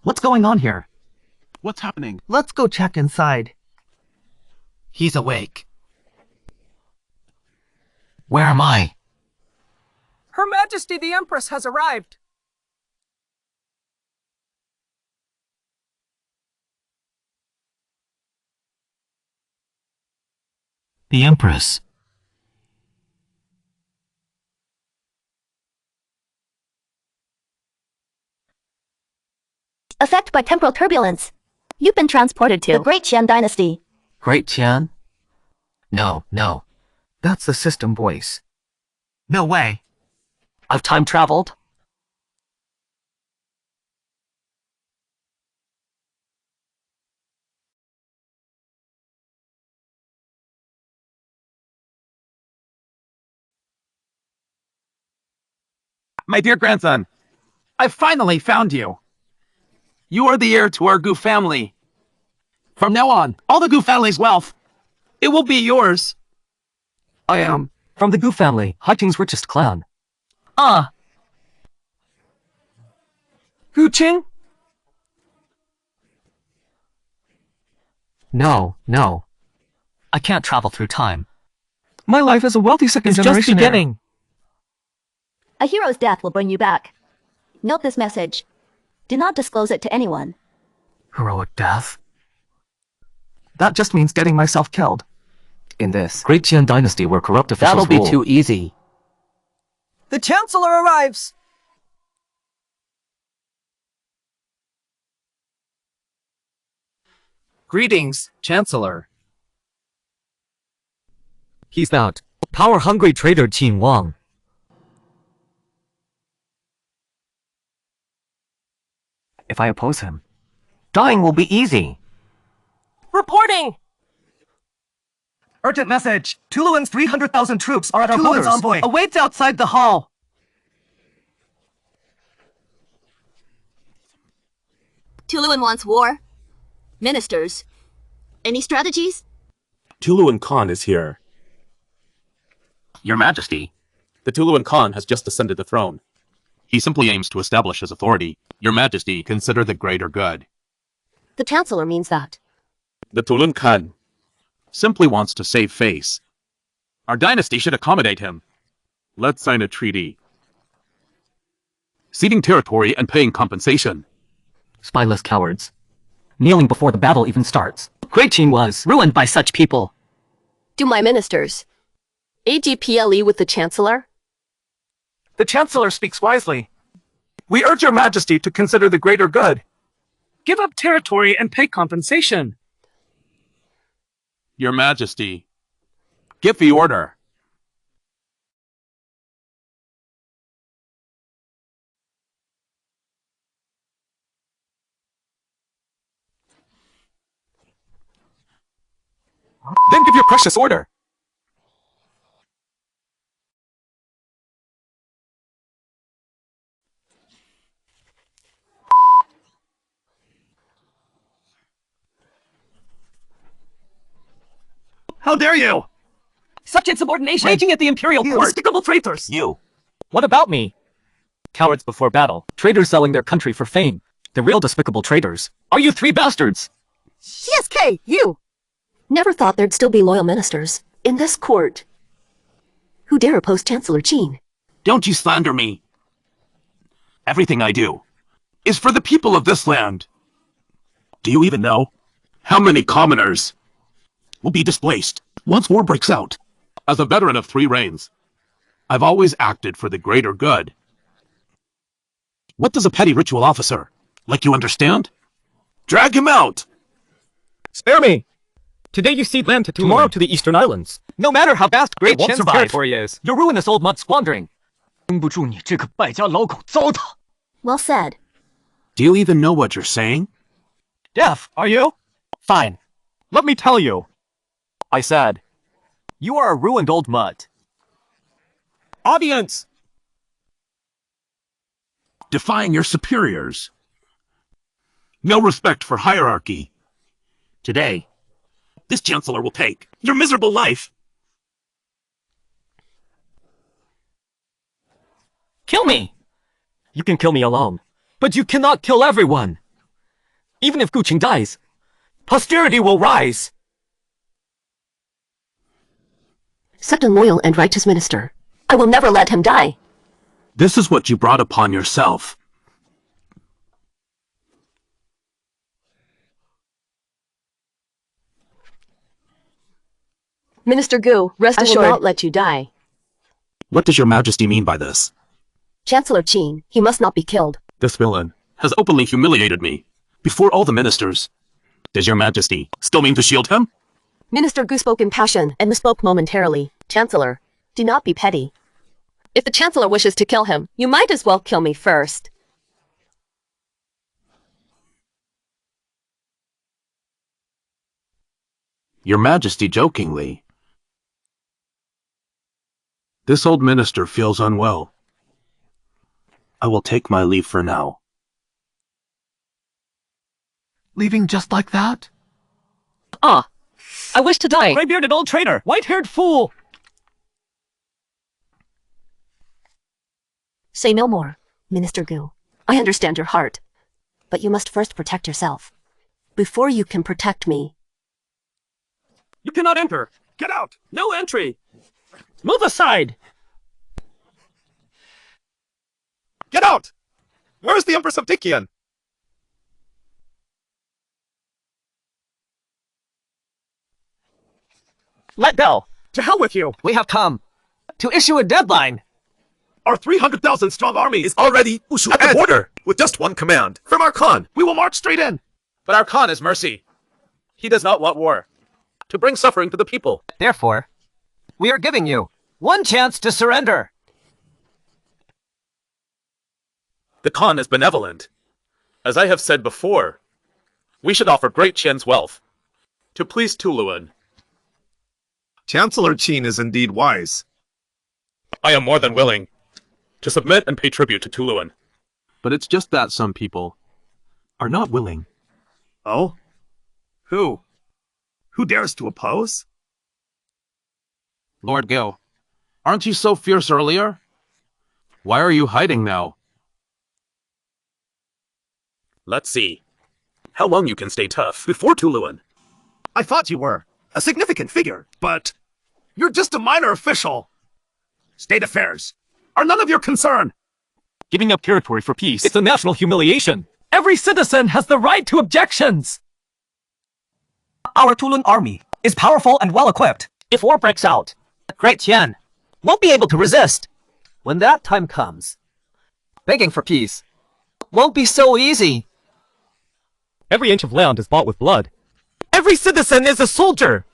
What's going on here? What's happening? Let's go check inside. He's awake. Where am I? Her Majesty the Empress has arrived. The Empress. Affected by temporal turbulence. You've been transported to the Great Qian Dynasty. Great Qian? No. That's the system voice. No way. I've time traveled? My dear grandson, I finally found you. You are the heir to our Gu family. From now on, all the Gu family's wealth, it will be yours. I am from the Gu family, Haiting's richest clan. Gu Qing? No. I can't travel through time. My life as a wealthy second It's generation just beginning. A hero's death will bring you back. Note this message. Do not disclose it to anyone. Heroic death? That just means getting myself killed. In this Great Qian Dynasty where corrupt officials That'll be rule. too easy. The Chancellor arrives. Greetings, Chancellor. He's that power-hungry traitor Qin Wang. if I oppose him. Dying will be easy. Reporting! Urgent message! Tuluan's 300,000 troops are at our borders. Envoy Awaits outside the hall. Tuluan wants war. Ministers. Any strategies? Tuluan Khan is here. Your Majesty. The Tuluan Khan has just ascended the throne. He simply aims to establish his authority. Your Majesty, consider the greater good. The Chancellor means that. The Tuluan Khan Simply wants to save face. Our dynasty should accommodate him. Let's sign a treaty. Ceding territory and paying compensation. Spyless cowards. Kneeling before the battle even starts. Great Qin was ruined by such people. Do my ministers. AGPLE with the Chancellor? The Chancellor speaks wisely. We urge your Majesty to consider the greater good. Give up territory and pay compensation. Your Majesty, give the order. Then give your precious order. How dare you! Such insubordination! Raging at the Imperial Court! Despicable traitors! You. What about me? Cowards before battle. Traitors selling their country for fame. The real despicable traitors. Are you three bastards? CSK, you! Never thought there'd still be loyal ministers in this court. Who dare oppose Chancellor Qin? Don't you slander me. Everything I do is for the people of this land. Do you even know how many commoners will be displaced once war breaks out? As a veteran of 3 reigns, I've always acted for the greater good. What does a petty ritual officer like you understand? Drag him out! Spare me! Today you cede land to Tuluan. Tomorrow to the Eastern Islands. No matter how vast Great won't Qian's survive. territory is. Your ruinous old mud squandering. 撑不住你这个败家老狗，糟蹋！ Well said. Do you even know what you're saying? Deaf, are you? Fine. Let me tell you. I said, you are a ruined old mutt. Audience! Defying your superiors. No respect for hierarchy. Today, this Chancellor will take your miserable life. Kill me! You can kill me alone, but you cannot kill everyone. Even if Guqing dies, posterity will rise. Such a loyal and righteous minister. I will never let him die. This is what you brought upon yourself. Minister Gu, rest assured, I will not let you die. What does your majesty mean by this? Chancellor Qin, he must not be killed. This villain has openly humiliated me before all the ministers. Does your majesty still mean to shield him? Minister Gu spoke in passion and misspoke momentarily. Chancellor, do not be petty. If the Chancellor wishes to kill him, you might as well kill me first. Your majesty jokingly. This old minister feels unwell. I will take my leave for now. Leaving just like that? Ah, I wish to die. Gray-bearded old traitor! White-haired fool! Say no more, Minister Gu. I understand your heart. But you must first protect yourself. Before you can protect me. You cannot enter. Get out. No entry. Move aside. Get out! Where is the Empress of Dikian? Let go! To hell with you. We have come to issue a deadline. Our 300,000 strong army is already at the border with just one command from our Khan. We will march straight in. But our Khan is mercy. He does not want war. To bring suffering to the people. Therefore, we are giving you one chance to surrender. The Khan is benevolent. As I have said before, we should offer Great Qian's wealth to please Tuluan. Chancellor Qin is indeed wise. I am more than willing to submit and pay tribute to Tuluan. But it's just that some people are not willing. Oh? Who? Who dares to oppose? Lord Gil, aren't you so fierce earlier? Why are you hiding now? Let's see how long you can stay tough before Tuluan. I thought you were a significant figure, but you're just a minor official. State affairs are none of your concern. Giving up territory for peace. It's a national humiliation. Every citizen has the right to objections. Our Tulun army is powerful and well-equipped. If war breaks out, Great Qian won't be able to resist. When that time comes, begging for peace won't be so easy. Every inch of land is bought with blood. Every citizen is a soldier.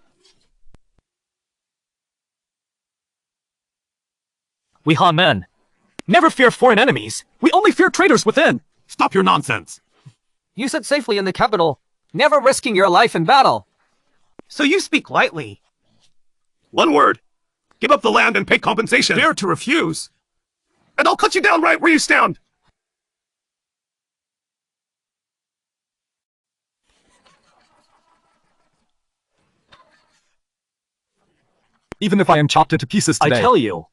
We Han men never fear foreign enemies. We only fear traitors within. Stop your nonsense. You sit safely in the capital, never risking your life in battle. So you speak lightly. One word. Give up the land and pay compensation. Dare to refuse. And I'll cut you down right where you stand. Even if I am chopped into pieces today, I tell you,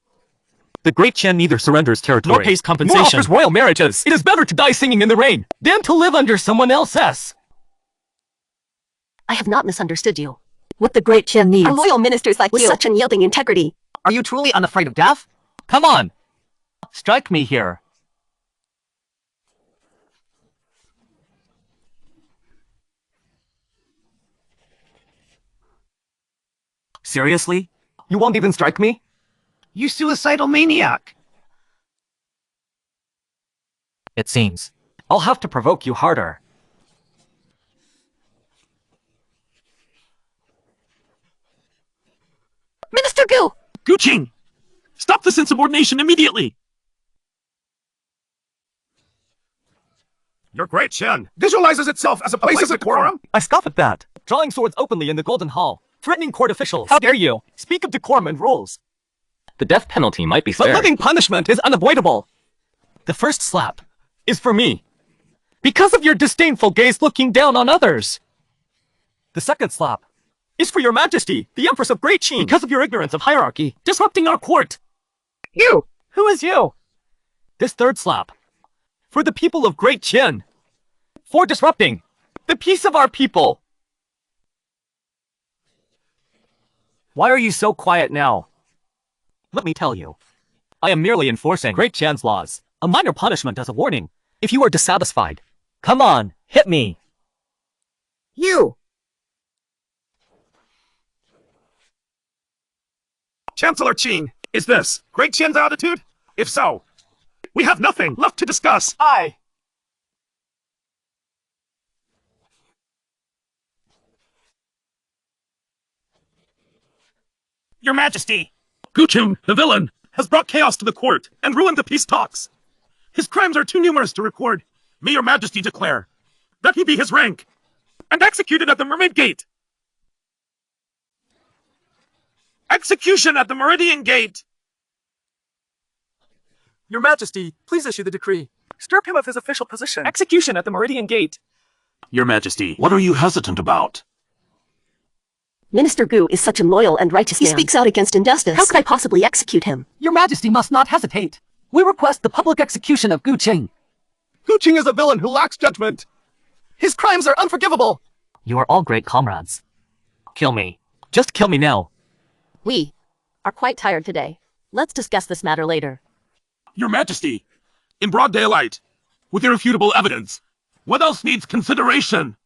the Great Qian neither surrenders territory nor pays compensation, nor offers royal marriages. It is better to die singing in the rain than to live under someone else's. I have not misunderstood you. What the Great Qian needs are loyal ministers like you with such unyielding integrity. Are you truly unafraid of death? Come on, strike me here. Seriously? You won't even strike me? You suicidal maniac! It seems I'll have to provoke you harder. Minister Gu! Guqing! Stop this insubordination immediately! Your Great Qian visualizes itself as a place of decorum. I scoff at that. Drawing swords openly in the Golden Hall, threatening court officials. How dare you speak of decorum and rules? The death penalty might be spared. But living punishment is unavoidable. The first slap is for me, because of your disdainful gaze looking down on others. The second slap is for your majesty, the Empress of Great Qin, because of your ignorance of hierarchy, disrupting our court. You! Who is you? This third slap for the people of Great Qin, for disrupting the peace of our people. Why are you so quiet now? Let me tell you. I am merely enforcing Great Chan's laws. A minor punishment as a warning. If you are dissatisfied, come on, hit me. You! Chancellor Qin, is this Great Qian's attitude? If so, we have nothing left to discuss. Your Majesty! Guqing, the villain, has brought chaos to the court and ruined the peace talks. His crimes are too numerous to record. May your Majesty declare that he be his rank and executed at the Mermaid Gate. Execution at the Meridian Gate! Your Majesty, please issue the decree. Strip him of his official position. Execution at the Meridian Gate. Your Majesty, what are you hesitant about? Minister Gu is such a loyal and righteous man. He speaks out against injustice. How could I possibly execute him? Your Majesty must not hesitate. We request the public execution of Guqing. Guqing is a villain who lacks judgment. His crimes are unforgivable. You are all great comrades. Kill me. Just kill me now. We are quite tired today. Let's discuss this matter later. Your Majesty, in broad daylight, with irrefutable evidence, what else needs consideration?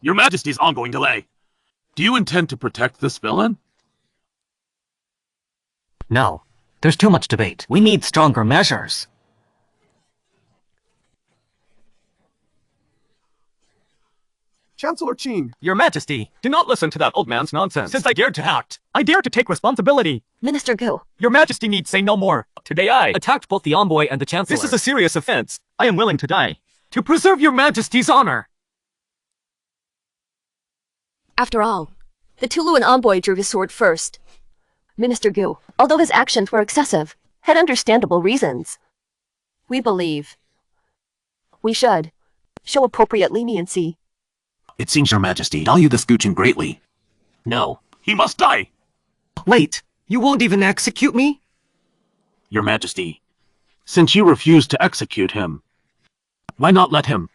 Your Majesty's ongoing delay. Do you intend to protect this villain? No. There's too much debate. We need stronger measures. Chancellor Qin, Your Majesty, do not listen to that old man's nonsense. Since I dared to act, I dare to take responsibility. Minister Gu. Your Majesty need say no more. Today I attacked both the envoy and the Chancellor. This is a serious offense. I am willing to die to preserve your Majesty's honor. After all, the Tuluan envoy drew his sword first. Minister Gu, although his actions were excessive, had understandable reasons. We believe we should show appropriate leniency. It seems your Majesty value this Guqing greatly. No, he must die. Wait, you won't even execute me? Your Majesty, since you refuse to execute him, why not let him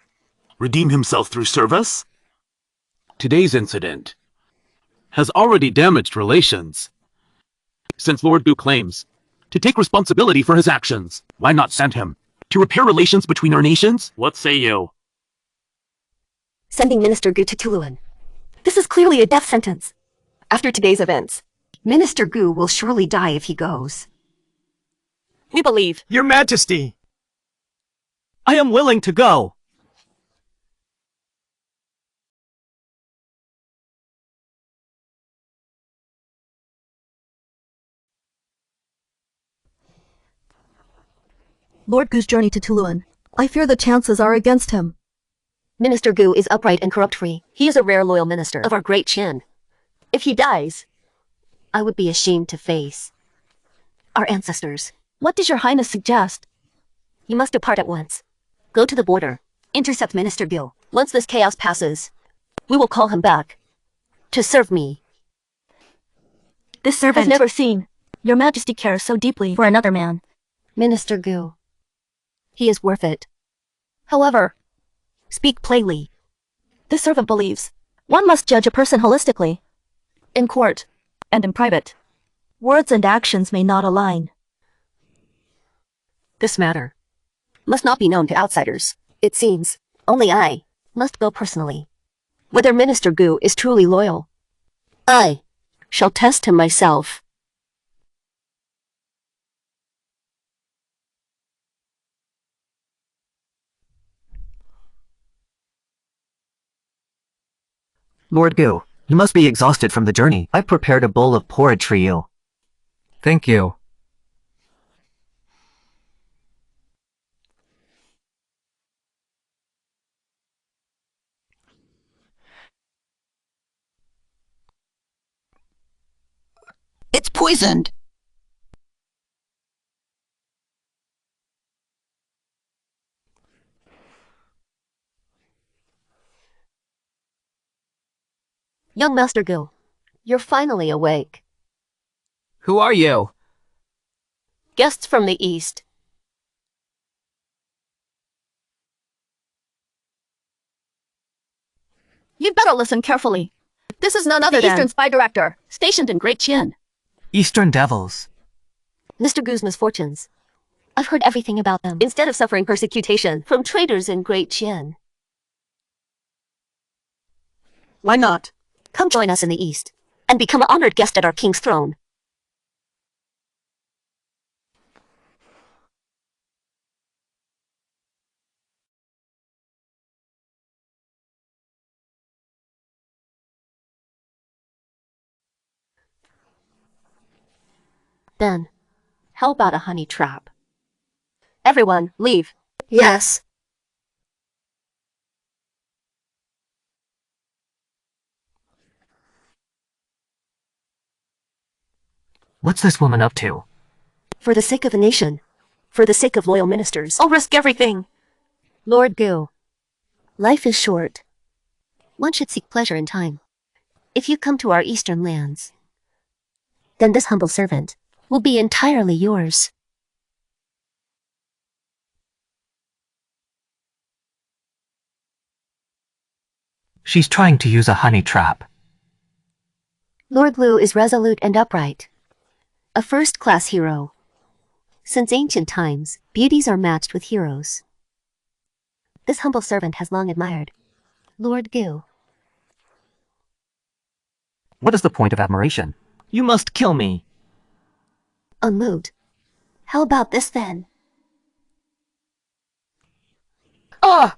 redeem himself through service? Today's incident has already damaged relations. Since Lord Gu claims to take responsibility for his actions, why not send him to repair relations between our nations? What say you? Sending Minister Gu to Tuluan. This is clearly a death sentence. After today's events, Minister Gu will surely die if he goes. We believe. Your Majesty, I am willing to go. Lord Gu's journey to Tuluan. I fear the chances are against him. Minister Gu is upright and corrupt-free. He is a rare loyal minister of our great Qian. If he dies, I would be ashamed to face our ancestors. What does your highness suggest? You must depart at once. Go to the border. Intercept Minister Gu. Once this chaos passes, we will call him back to serve me. This servant I've never seen. Your Majesty cares so deeply for another man. Minister Gu. He is worth it. However, speak plainly. This servant believes one must judge a person holistically, in court and in private. Words and actions may not align. This matter must not be known to outsiders. It seems only I must go personally. Whether Minister Gu is truly loyal, I shall test him myself. Lord Gu, you must be exhausted from the journey. I prepared a bowl of porridge for you. Thank you. It's poisoned. Young Master Gu, you're finally awake. Who are you? Guests from the east. 。You'd better listen carefully. This is none other than the Eastern Spy Director, stationed in Great Qin. Eastern Devils. Mr. Gu's misfortunes. I've heard everything about them. Instead of suffering persecution from traitors in Great Qin. Why not? Come join us in the East, and become an honored guest at our king's throne. Then, how about a honey trap? Everyone, leave. Yes. What's this woman up to? For the sake of the nation. For the sake of loyal ministers. I'll risk everything. Lord Gu, life is short. One should seek pleasure in time. If you come to our eastern lands, then this humble servant will be entirely yours. She's trying to use a honey trap. Lord Lu is resolute and upright. A first-class hero. Since ancient times, beauties are matched with heroes. This humble servant has long admired Lord Gu. What is the point of admiration? You must kill me. Unmoved. How about this then? Ah!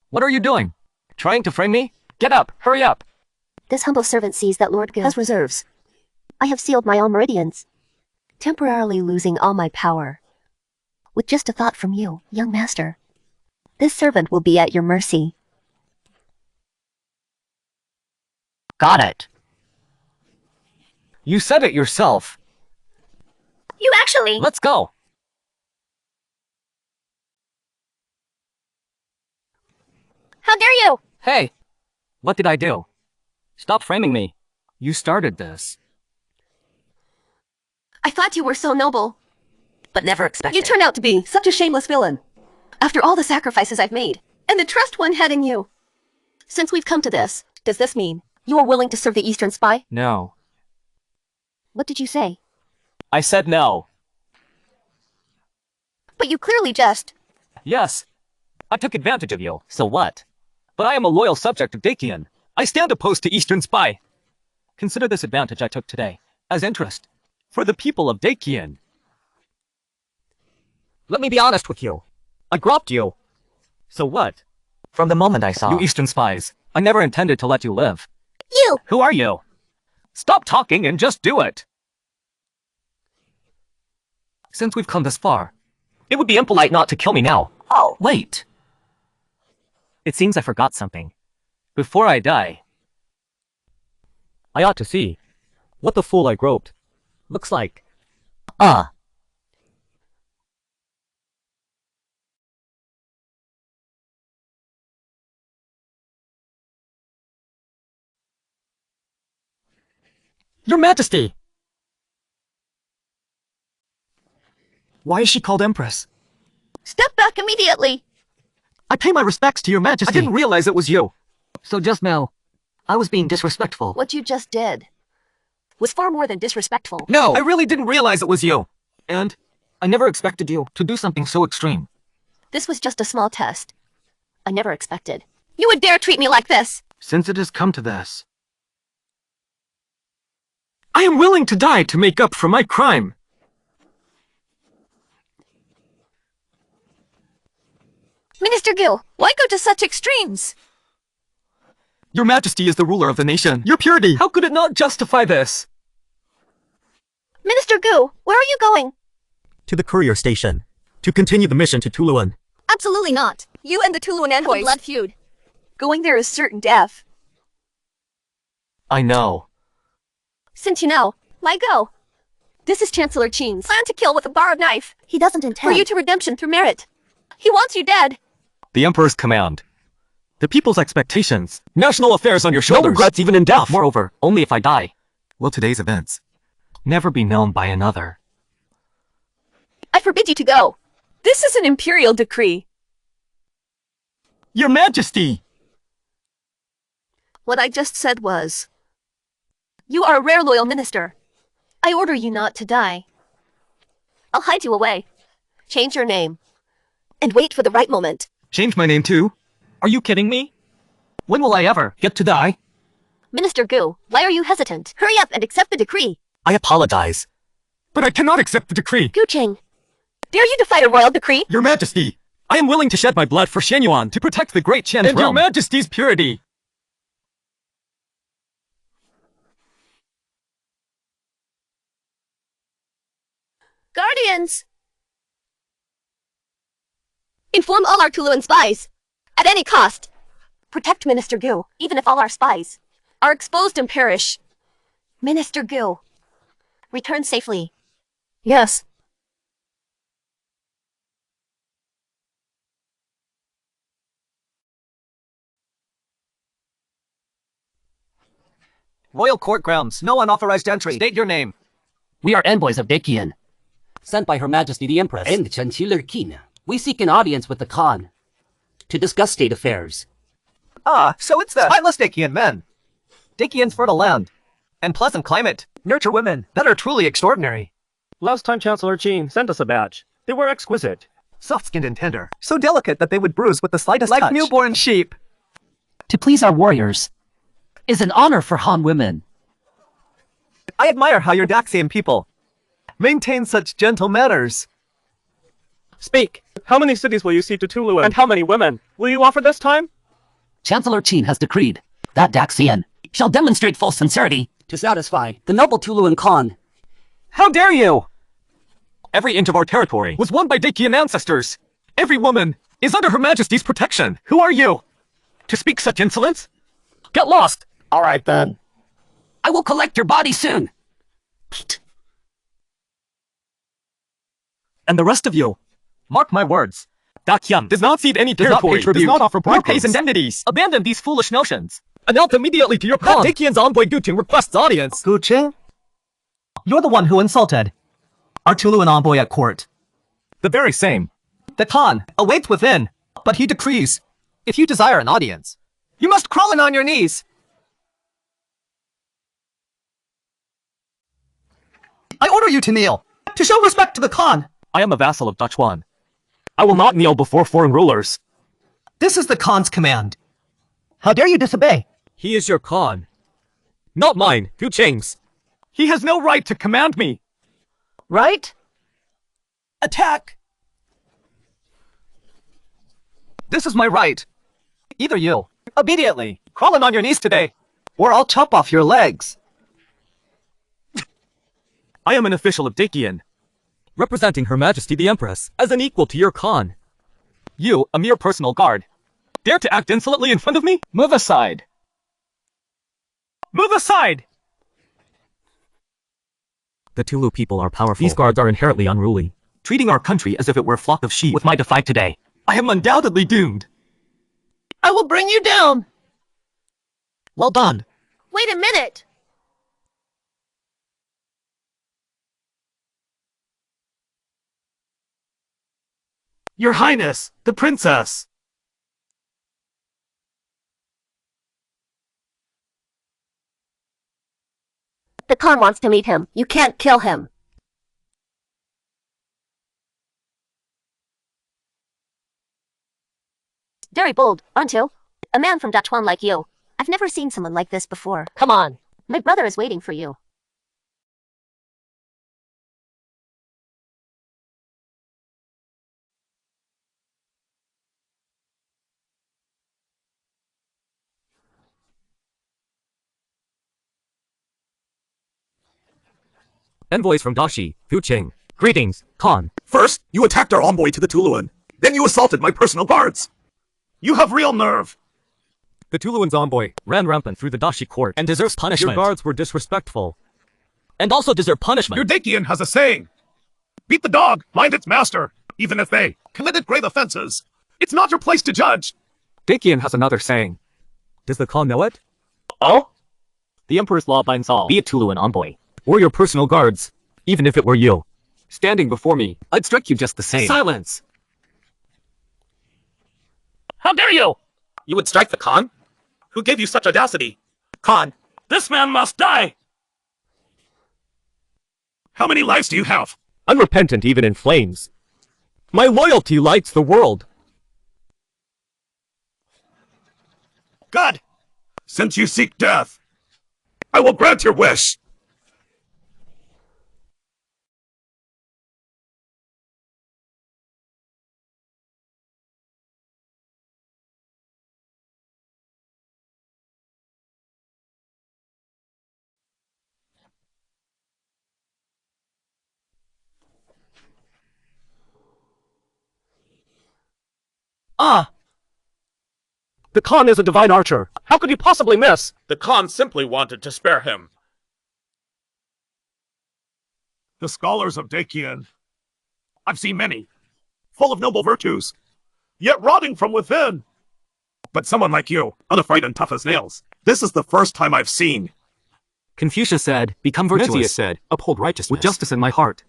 What are you doing? Trying to frame me? Get up! Hurry up! This humble servant sees that Lord Gu has reserves. I have sealed my all meridians, temporarily losing all my power. With just a thought from you, young master, this servant will be at your mercy. Got it. You said it yourself. You actually... Let's go! How dare you! Hey! What did I do? Stop framing me. You started this. I thought you were so noble, But never expected. you turned out to be such a shameless villain. After all the sacrifices I've made, and the trust one had in you. Since we've come to this, does this mean you are willing to serve the Eastern Spy? No. What did you say? I said no. But you clearly just... Yes. I took advantage of you. So what? But I am a loyal subject of Dakian. I stand opposed to Eastern Spy. Consider this advantage I took today as interest for the people of Dakian. Let me be honest with you. I gropped you. So what? From the moment I saw You Eastern Spies, I never intended to let you live. You! Who are you? Stop talking and just do it. Since we've come this far, it would be impolite not to kill me now. Oh. Wait. It seems I forgot something. Before I die, I ought to see what the fool I groped looks like. Your Majesty! Why is she called Empress? Step back immediately! I pay my respects to your Majesty. I didn't realize it was you. So just now, I was being disrespectful. What you just did was far more than disrespectful. No! I really didn't realize it was you. And I never expected you to do something so extreme. This was just a small test. I never expected you would dare treat me like this. Since it has come to this, I am willing to die to make up for my crime. Minister Gil, why go to such extremes? Your Majesty is the ruler of the nation. Your purity, how could it not justify this? Minister Gu, where are you going? To the courier station, to continue the mission to Tuluan. Absolutely not. You and the Tuluan envoys. Blood feud. Going there is certain death. I know. Since you know, why go? This is Chancellor Qin's Plan to kill with a borrowed knife. He doesn't intend For you to redemption through merit. He wants you dead. The Emperor's command. The people's expectations. National affairs on your shoulders. No regrets even in death. Moreover, only if I die will today's events never be known by another. I forbid you to go. This is an imperial decree. Your Majesty! What I just said was, you are a rare loyal minister. I order you not to die. I'll hide you away. Change your name. And wait for the right moment. Change my name too? Are you kidding me? When will I ever get to die? Minister Gu, why are you hesitant? Hurry up and accept the decree. I apologize. But I cannot accept the decree. Gu Ching, dare you defy a royal decree? Your Majesty, I am willing to shed my blood for Shenyuan to protect the great Qian's realm. Your Majesty's purity. Guardians! Inform all our Tuluan spies. At any cost. Protect Minister Gu, even if all our spies are exposed and perish. Minister Gu, return safely. Yes. Royal court grounds. No unauthorized entry. State your name. We are envoys of Dakian, sent by Her Majesty the Empress and Chancellor Qin. We seek an audience with the Khan to discuss state affairs. Ah, so it's the spineless Dakian men. Dakian's fertile land and pleasant climate nurture women that are truly extraordinary. Last time Chancellor Qin sent us a batch, they were exquisite. Soft-skinned and tender, so delicate that they would bruise with the slightest touch. Like newborn sheep. To please our warriors is an honor for Han women. I admire how your Daxian people maintain such gentle manners. Speak. How many cities will you cede to Tuluan? And how many women will you offer this time? Chancellor Qin has decreed that Daxian shall demonstrate full sincerity to satisfy the noble Tuluan Khan. How dare you! Every inch of our territory was won by Dakian ancestors. Every woman is under Her Majesty's protection. Who are you to speak such insolence? Get lost! All right, then. I will collect your body soon. And the rest of you, mark my words. Dakian does not cede any territory, does not offer bribes, pays indemnities. Abandon these foolish notions. Announce immediately to your Khan. Dakian's envoy Guqing requests audience. Guqing? You're the one who insulted our Tuluan envoy at court. The very same. The Khan awaits within, but he decrees, if you desire an audience, you must crawl in on your knees. I order you to kneel, to show respect to the Khan. I am a vassal of Dachuan. I will not kneel before foreign rulers. This is the Khan's command. How dare you disobey? He is your Khan. Not mine, Guqing's. He has no right to command me. Right? Attack! This is my right. Either you, immediately, crawl in on your knees today, or I'll chop off your legs. I am an official of Dakian, representing Her Majesty the Empress as an equal to your Khan. You, a mere personal guard, dare to act insolently in front of me? Move aside. Move aside! The Tulu people are powerful. These guards are inherently unruly, treating our country as if it were a flock of sheep. With my defy today, I am undoubtedly doomed. I will bring you down! Well done. Wait a minute! Your Highness, the princess! The Khan wants to meet him. You can't kill him. Very bold, aren't you? A man from Dachuan like you. I've never seen someone like this before. Come on. My brother is waiting for you. Envoys from Dashi, Guqing. Greetings, Khan. First, you attacked our envoy to the Tuluan. Then you assaulted my personal guards. You have real nerve. The Tuluan's envoy ran rampant through the Dashi court and deserves punishment. Your guards were disrespectful. And also deserve punishment. Your Dakian has a saying. Beat the dog, mind its master, even if they committed grave offenses. It's not your place to judge. Dakian has another saying. Does the Khan know it? Oh? The Emperor's law binds all, be it Tuluan envoy, or your personal guards, even if it were you. Standing before me, I'd strike you just the same. Silence! How dare you! You would strike the Khan? Who gave you such audacity? Khan, This man must die! How many lives do you have? Unrepentant even in flames. My loyalty lights the world. Good. Since you seek death, I will grant your wish. The Khan is a divine archer. How could you possibly miss? The Khan simply wanted to spare him. The scholars of Dakian. I've seen many, full of noble virtues, yet rotting from within. But someone like you, unafraid and tough as nails, this is the first time I've seen. Confucius said, become virtuous. Mencius said, uphold righteousness. With justice in my heart.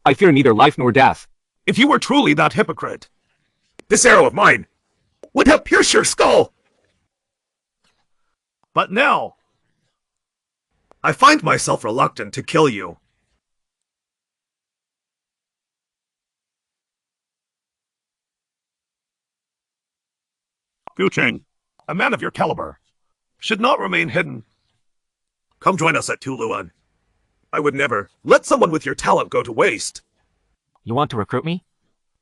I fear neither life nor death. If you were truly that hypocrite, this arrow of mine would have pierced your skull. But now, I find myself reluctant to kill you. Gucheng, a man of your caliber, should not remain hidden. Come join us at Tuluan. I would never let someone with your talent go to waste. You want to recruit me?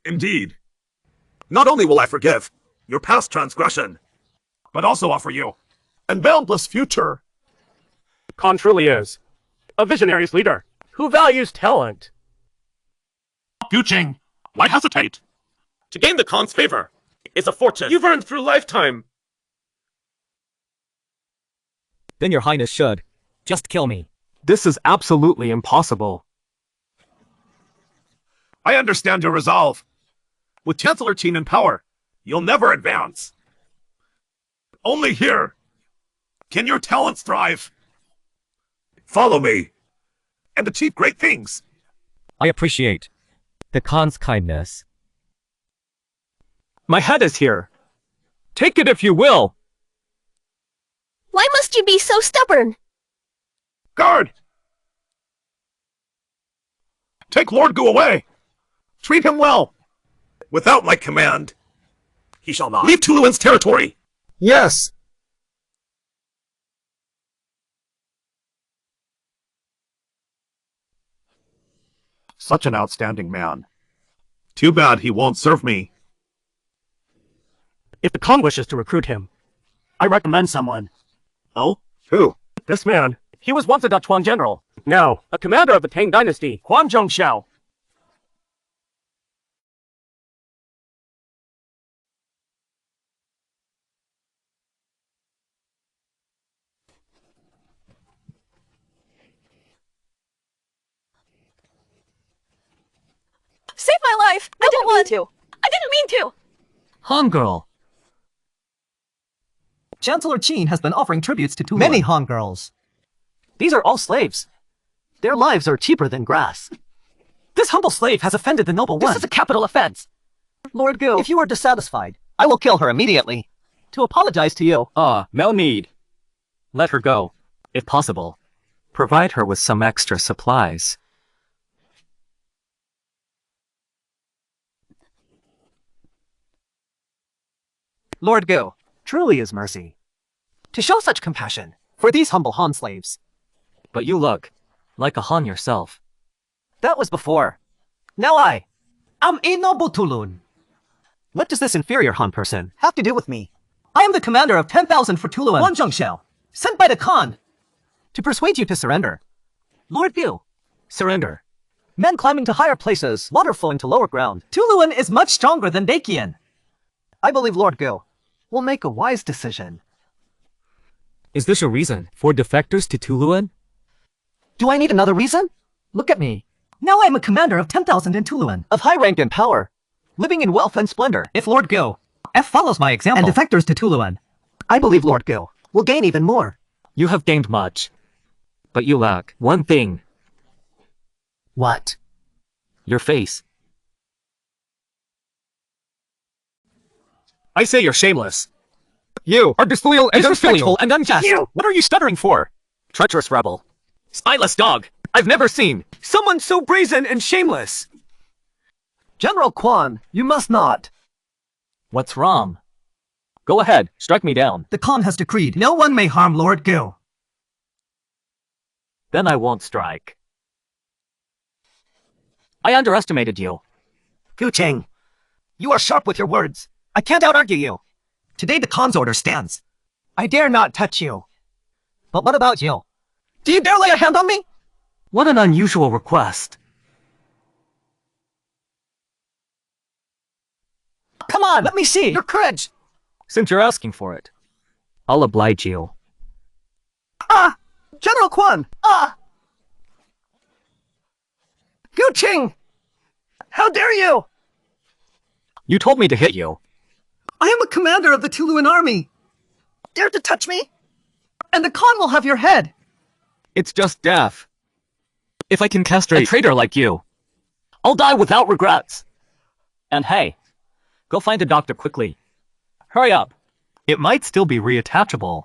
Indeed. Not only will I forgive your past transgression, but also offer you a boundless future. Khan truly is a visionary's leader who values talent. Gucheng, why hesitate? To gain the Khan's favor is a fortune you've earned through lifetime. Then your highness should just kill me. This is absolutely impossible. I understand your resolve. With Chancellor Qin in power, you'll never advance. Only here can your talents thrive. Follow me and achieve great things. I appreciate the Khan's kindness. My head is here. Take it if you will. Why must you be so stubborn? Guard! Take Lord Gu away. Treat him well. Without my command, he shall not leave Tuluan's territory. Yes. Such an outstanding man. Too bad he won't serve me. If the Khan wishes to recruit him, I recommend someone. Oh? Who? This man. He was once a Dachuan general. Now, a commander of the Tang dynasty, Huan Zhongxiao. Save my life! I didn't mean to! I didn't mean to! Han girl. Chancellor Qin has been offering tributes to Tuluan. Many Han girls. These are all slaves. Their lives are cheaper than grass. This humble slave has offended the noble one. This is a capital offense. Lord Gu, If you are dissatisfied, I will kill her immediately. to apologize to you. No need. Let her go, if possible. Provide her with some extra supplies. Lord Gu, truly is mercy to show such compassion for these humble Han slaves. But you look like a Han yourself. That was before. Now I am a noble Tulun. What does this inferior Han person have to do with me? I am the commander of 10,000 for Tuluan, Huan Zhongxiao, sent by the Khan to persuade you to surrender. Lord Gu, Surrender. men climbing to higher places, water flowing to lower ground. Tuluan is much stronger than Dakian. I believe Lord Gu will make a wise decision. Is this a reason for defectors to Tuluan? Do I need another reason? Look at me. Now I am a commander of 10,000 in Tuluan, of high rank and power, living in wealth and splendor. If Lord Gu follows my example, and defectors to Tuluan, I believe Lord Gu will gain even more. You have gained much, but you lack one thing. What? Your face. I say you're shameless. You are disloyal and disrespectful and unjust. You! What are you stuttering for? Treacherous rebel. Spineless dog. I've never seen someone so brazen and shameless. General Quan, you must not. What's wrong? Go ahead, strike me down. The Khan has decreed no one may harm Lord Gu. Then I won't strike. I underestimated you. Gu Cheng, you are sharp with your words. I can't out-argue you. Today the Khan's order stands. I dare not touch you. But what about you? Do you dare lay a hand on me? What an unusual request. Come on, let me see your courage. Since you're asking for it, I'll oblige you. General Quan! Gu Cheng! How dare you! You told me to hit you. I am a commander of the Tuluan army. Dare to touch me? And the Khan will have your head. It's just death. If I can castrate a traitor like you, I'll die without regrets. And hey, go find a doctor quickly. Hurry up. It might still be reattachable.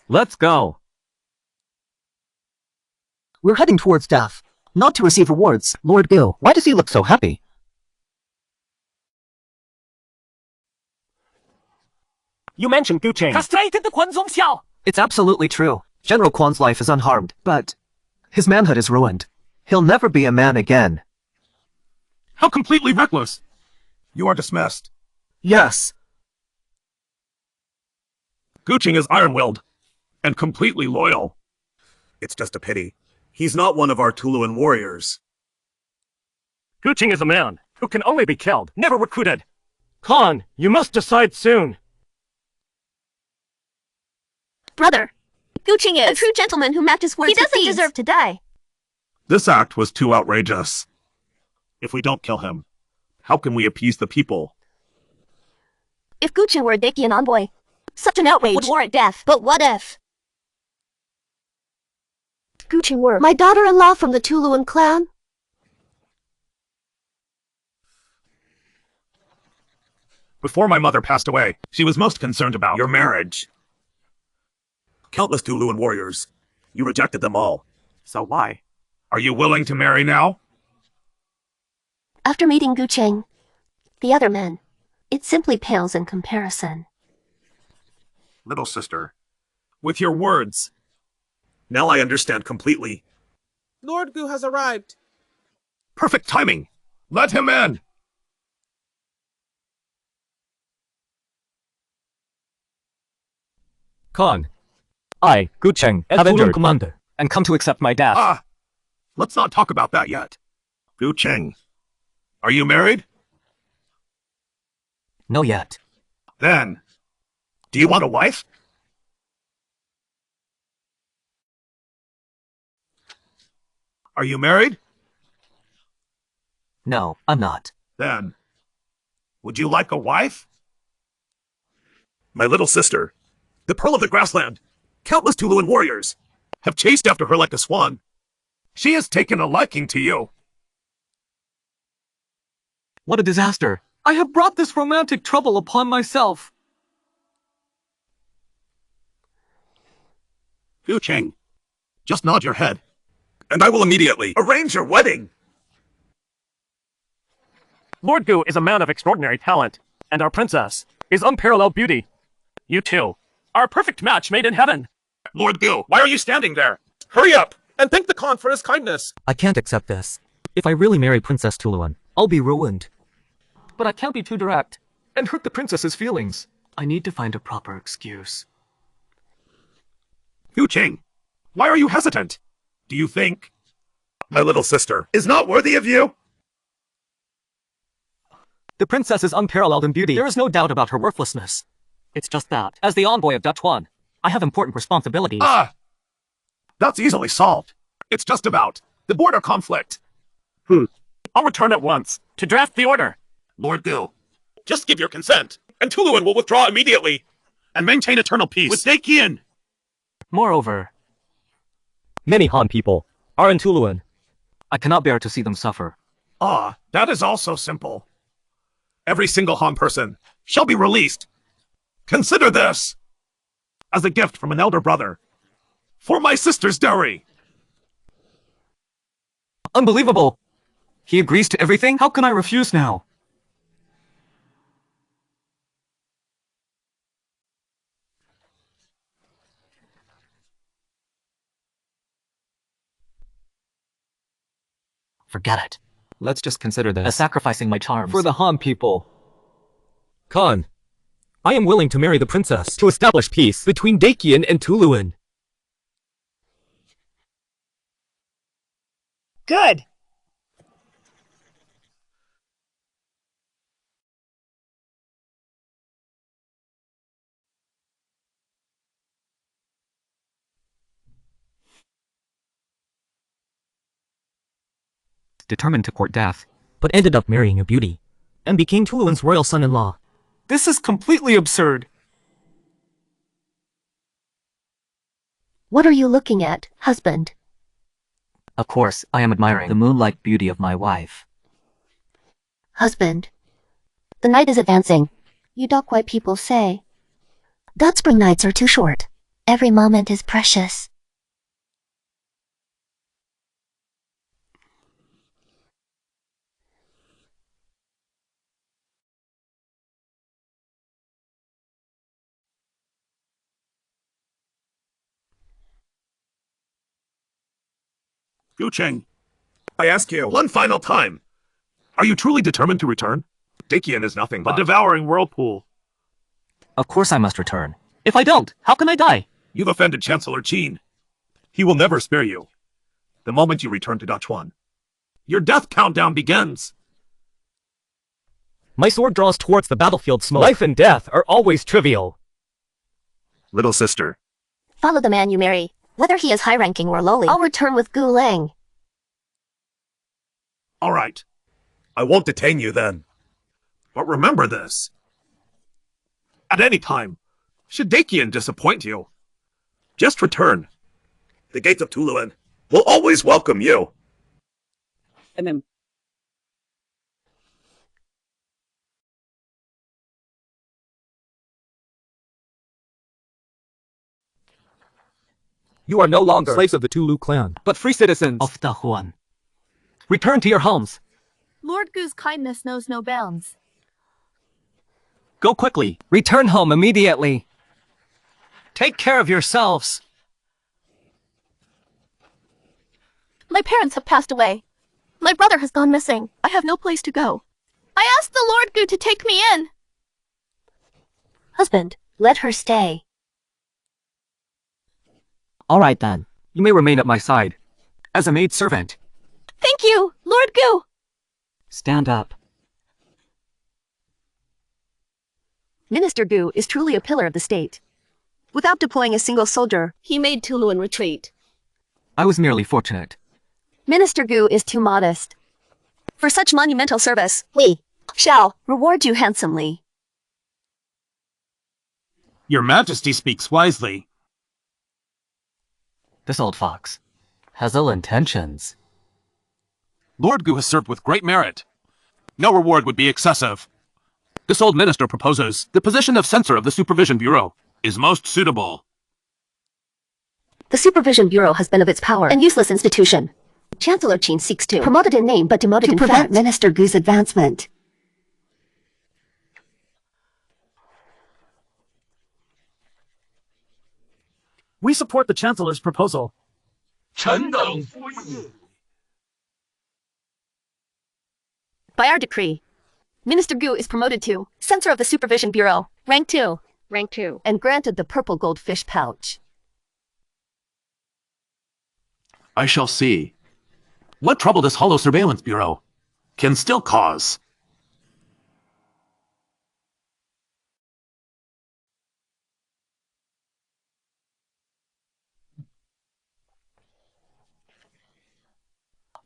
Let's go. We're heading towards death, not to receive rewards. Lord Gu, why does he look so happy? You mentioned Gu Cheng. Castrated the Quan Zong Xiao. It's absolutely true. General Quan's life is unharmed, but his manhood is ruined. He'll never be a man again. How completely reckless! You are dismissed. Yes. Gu Cheng is iron-willed and completely loyal. It's just a pity. He's not one of our Tuluan warriors. Gu Cheng is a man who can only be killed, never recruited. Khan, you must decide soon. Brother, Gu Cheng is a true gentleman who matches words with deeds. He doesn't deserve to die. This act was too outrageous. If we don't kill him, how can we appease the people? If Gu Cheng were a Dacian envoy, such an outrage would warrant death. But what if Gu Cheng were my daughter-in-law from the Tuluan clan? Before my mother passed away, she was most concerned about your marriage. Countless Tuluan warriors. You rejected them all. So why? Are you willing to marry now? After meeting Gu Cheng, the other men, it simply pales in comparison. Little sister, with your words. Now I understand completely. Lord Gu has arrived. Perfect timing. Let him in. Khan, I, Gu Cheng, have entered commander and come to accept my death. Let's not talk about that yet. Gu Cheng, are you married? No yet. Then, do you want a wife? Are you married? No, I'm not. Then, would you like a wife? My little sister, the Pearl of the Grassland, countless Tuluan warriors have chased after her like a swan. She has taken a liking to you. What a disaster. I have brought this romantic trouble upon myself. Gu Cheng, just nod your head, and I will immediately arrange your wedding. Lord Gu is a man of extraordinary talent, and our princess is unparalleled beauty. You two are a perfect match made in heaven. Lord Gu, why are you standing there? Hurry up, and thank the Khan for his kindness. I can't accept this. If I really marry Princess Tuluan, I'll be ruined. But I can't be too direct and hurt the princess's feelings. I need to find a proper excuse. Gu Cheng, why are you hesitant? Do you think my little sister is not worthy of you? The princess is unparalleled in beauty. There is no doubt about her worthlessness. It's just that, as the envoy of Datuan, I have important responsibilities. That's easily solved. It's just about the border conflict. I'll return at once to draft the order. Lord Gu, just give your consent, and Tuluan will withdraw immediately and maintain eternal peace with Dacian. Moreover, many Han people are in Tuluan. I cannot bear to see them suffer. Ah, that is also simple. Every single Han person shall be released. Consider this as a gift from an elder brother for my sister's dowry. Unbelievable! He agrees to everything? How can I refuse now? Forget it. Let's just consider this As sacrificing my charms. for the Han people. Khan, I am willing to marry the princess to establish peace between Dakian and Tuluan. Good. Determined to court death, but ended up marrying a beauty, and became Tuluan's royal son-in-law. This is completely absurd. What are you looking at, husband? Of course, I am admiring the moonlight beauty of my wife. Husband. The night is advancing. You Dakwai people say. God spring nights are too short. Every moment is precious. Gu Cheng, I ask you one final time. Are you truly determined to return? Dakian is nothing but a devouring whirlpool. Of course I must return. If I don't, how can I die? You've offended Chancellor Qin. He will never spare you. The moment you return to Dachuan, your death countdown begins. My sword draws towards the battlefield smoke. Life and death are always trivial. Little sister. Follow the man you marry, whether he is high-ranking or lowly. I'll return with Gu Lang. All right. I won't detain you then. But remember this. At any time, should Dakian disappoint you, just return. The gates of Tuluan will always welcome you. And then You are no longer slaves of the Tulu clan, but free citizens Of the Huan. Return to your homes. Lord Gu's kindness knows no bounds. Go quickly. Return home immediately. Take care of yourselves. My parents have passed away. My brother has gone missing. I have no place to go. I asked the Lord Gu to take me in. Husband, let her stay. All right then. You may remain at my side as a maidservant. Thank you, Lord Gu. Stand up. Minister Gu is truly a pillar of the state. Without deploying a single soldier, he made Tuluan retreat. I was merely fortunate. Minister Gu is too modest. For such monumental service, we shall reward you handsomely. Your Majesty speaks wisely. This old fox has ill intentions. Lord Gu has served with great merit. No reward would be excessive. This old minister proposes the position of censor of the Supervision Bureau is most suitable. The Supervision Bureau has been of its power an useless institution. Chancellor Qin seeks to promote it in name but demote it in prevent Minister Gu's advancement. We support the Chancellor's proposal. By our decree, Minister Gu is promoted to Censor of the Supervision Bureau, Rank 2. Rank 2. And granted the purple goldfish pouch. I shall see what trouble this hollow surveillance bureau can still cause.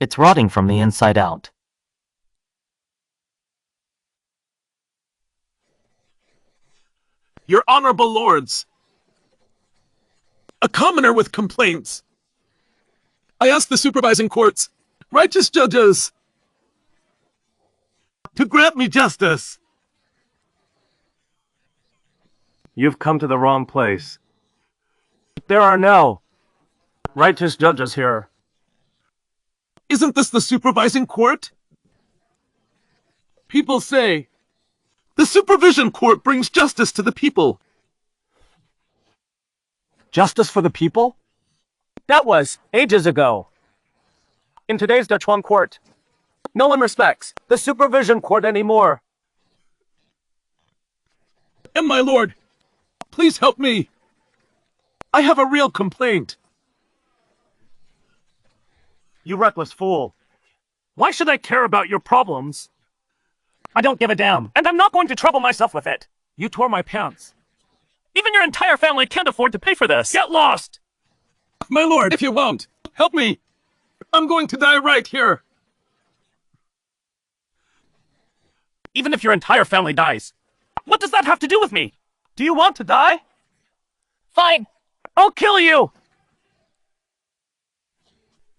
It's rotting from the inside out. Your honorable lords, a commoner with complaints. I ask the supervising courts righteous judges, to grant me justice. You've come to the wrong place. There are no righteous judges here. Isn't this the supervising court? People say the supervision court brings justice to the people. Justice for the people? That was ages ago. In today's Dutchwan court, no one respects the supervision court anymore. And my lord, please help me. I have a real complaint. You reckless fool. Why should I care about your problems? I don't give a damn, and I'm not going to trouble myself with it. You tore my pants. Even your entire family can't afford to pay for this. Get lost! My lord, if you won't, help me. I'm going to die right here. Even if your entire family dies, what does that have to do with me? Do you want to die? Fine. I'll kill you!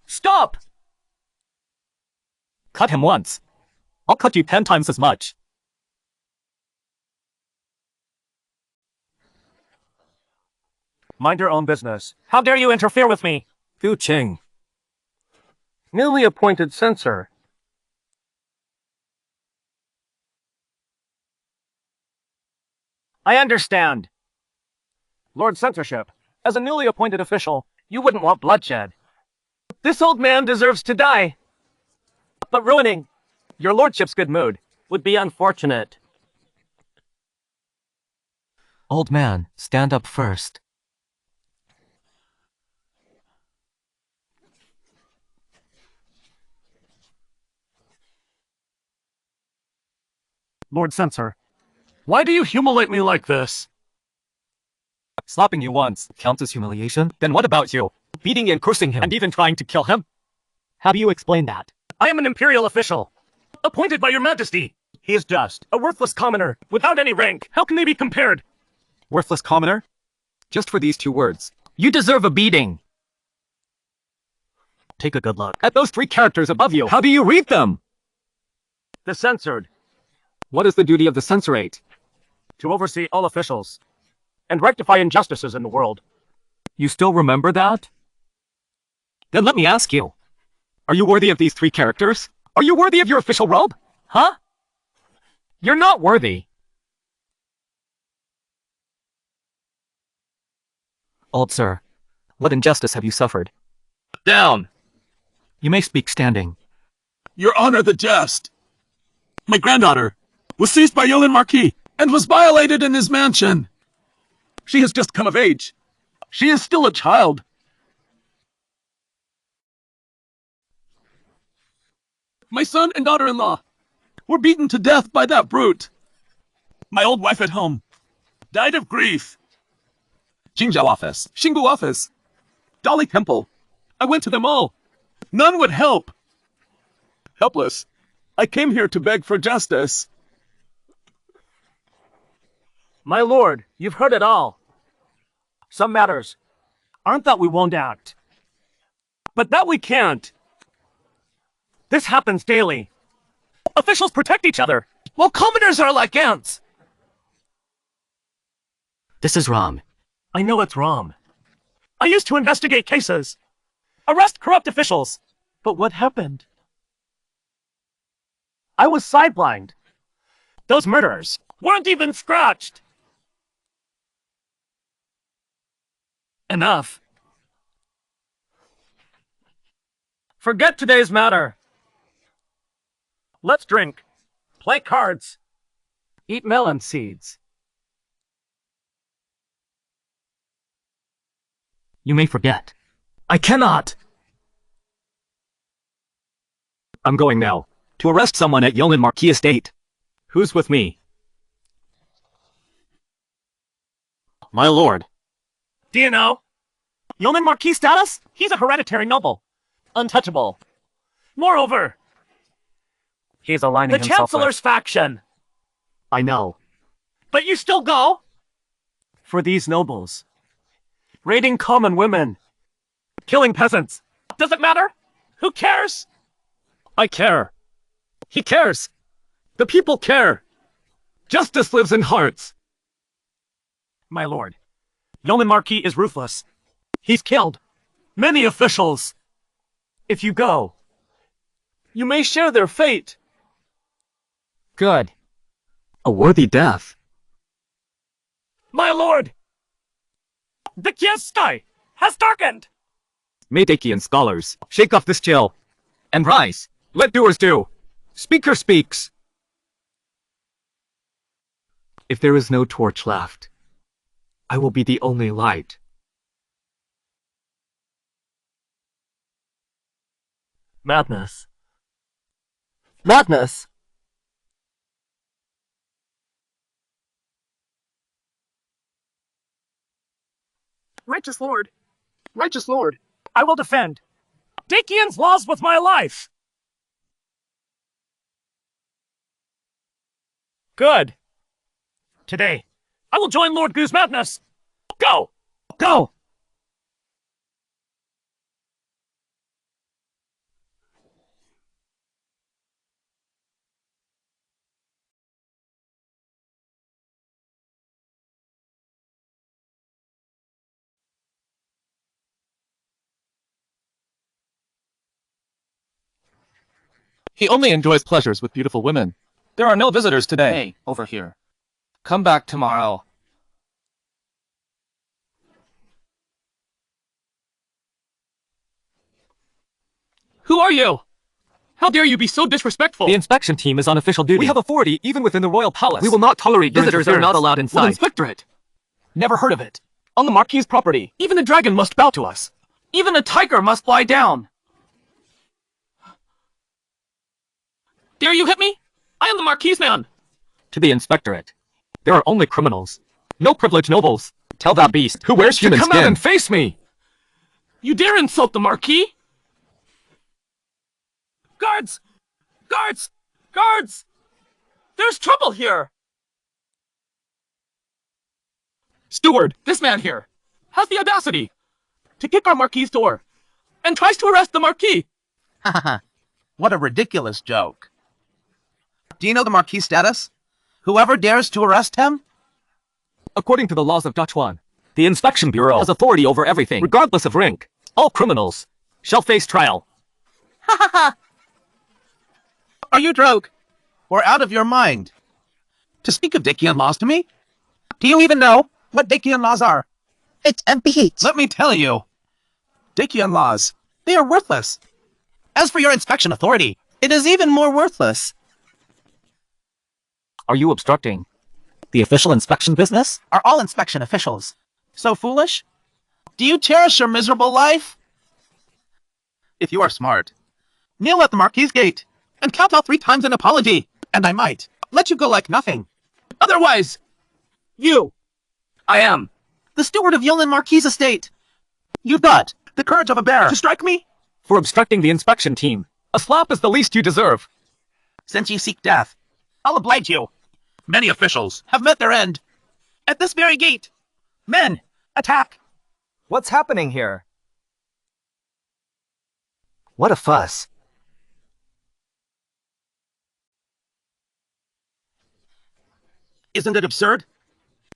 Stop! Cut him once. I'll cut you 10 times as much. Mind your own business. How dare you interfere with me? Fu Qing. Newly appointed censor. I understand. Lord Censorship, as a newly appointed official, you wouldn't want bloodshed. This old man deserves to die. But ruining your lordship's good mood would be unfortunate. Old man, stand up first. Lord Censor, why do you humiliate me like this? Slapping you once counts as humiliation? Then what about you? Beating and cursing him and even trying to kill him? How do you explain that? I am an imperial official, appointed by your majesty. He is just a worthless commoner, without any rank. How can they be compared? Worthless commoner? Just for these 2 words. You deserve a beating. Take a good look at those 3 characters above you. How do you read them? The censored. What is the duty of the censorate? To oversee all officials, and rectify injustices in the world. You still remember that? Then let me ask you. Are you worthy of these 3 characters? Are you worthy of your official robe? Huh? You're not worthy. Old sir, what injustice have you suffered? Down. You may speak standing. Your Honor, the jest. My granddaughter was seized by Yolin Marquis and was violated in his mansion. She has just come of age. She is still a child. My son and daughter-in-law were beaten to death by that brute. My old wife at home died of grief. Jingzhou office, Xingbu office, Dolly Temple. I went to them all. None would help. Helpless, I came here to beg for justice. My lord, you've heard it all. Some matters aren't that we won't act, but that we can't. This happens daily. Officials protect each other, while commoners are like ants. This is wrong. I know it's wrong. I used to investigate cases, arrest corrupt officials, but what happened? I was sidelined. Those murderers weren't even scratched. Enough. Forget today's matter. Let's drink, play cards, eat melon seeds. You may forget. I cannot! I'm going now, to arrest someone at Yolin Marquis Estate. Who's with me? My lord. Do you know? Yeoman Marquis status? He's a hereditary noble. Untouchable. Moreover, he's aligning himself with the Chancellor's faction. I know. But you still go? For these nobles. Raiding common women. Killing peasants. Does it matter? Who cares? I care. He cares. The people care. Justice lives in hearts. My lord, Yeoman Marquis is ruthless. He's killed many officials. If you go, you may share their fate. Good. A worthy death. My lord, the sky has darkened. Meidekian scholars, shake off this chill. And rise. Let doers do. Speaker speaks. If there is no torch left, I will be the only light. Madness. Madness. Righteous Lord. Righteous Lord. I will defend Dakian's laws with my life. Good. Today, I will join Lord Gu's madness. Go! Go! He only enjoys pleasures with beautiful women. There are no visitors today. Hey, over here. Come back tomorrow. Who are you? How dare you be so disrespectful? The inspection team is on official duty. We have authority even within the royal palace. We will not tolerate your Visitors interference. are not allowed inside. We'll inspectorate. Never heard of it. On the Marquis's property, even a dragon must bow to us. Even a tiger must lie down. Dare you hit me? I am the Marquis man. To the inspectorate. There are only criminals. No privileged nobles. Tell that beast who wears human Come skin. out and face me. You dare insult the Marquis? Guards! Guards! Guards! There's trouble here! Steward, this man here, has the audacity to kick our Marquis's door and tries to arrest the Marquis. What a ridiculous joke. Do you know the Marquis' status? Whoever dares to arrest him? According to the laws of Dachuan, the Inspection Bureau has authority over everything, regardless of rank. All criminals shall face trial. Ha ha ha! Are you drunk? Or out of your mind? To speak of Dakian laws to me? Do you even know what Dakian laws are? It's empty. Let me tell you. Dakian laws, they are worthless. As for your inspection authority, it is even more worthless. Are you obstructing the official inspection business? Are all inspection officials so foolish? Do you cherish your miserable life? If you are smart, kneel at the Marquis' gate and count out 3 times an apology, and I might let you go like nothing. Otherwise, I am the steward of Yulin Marquis' estate. You've got the courage of a bear to strike me? For obstructing the inspection team. A slap is the least you deserve. Since you seek death, I'll oblige you. Many officials Have met their end. At this very gate. Men, attack! What's happening here? What a fuss. Isn't it absurd?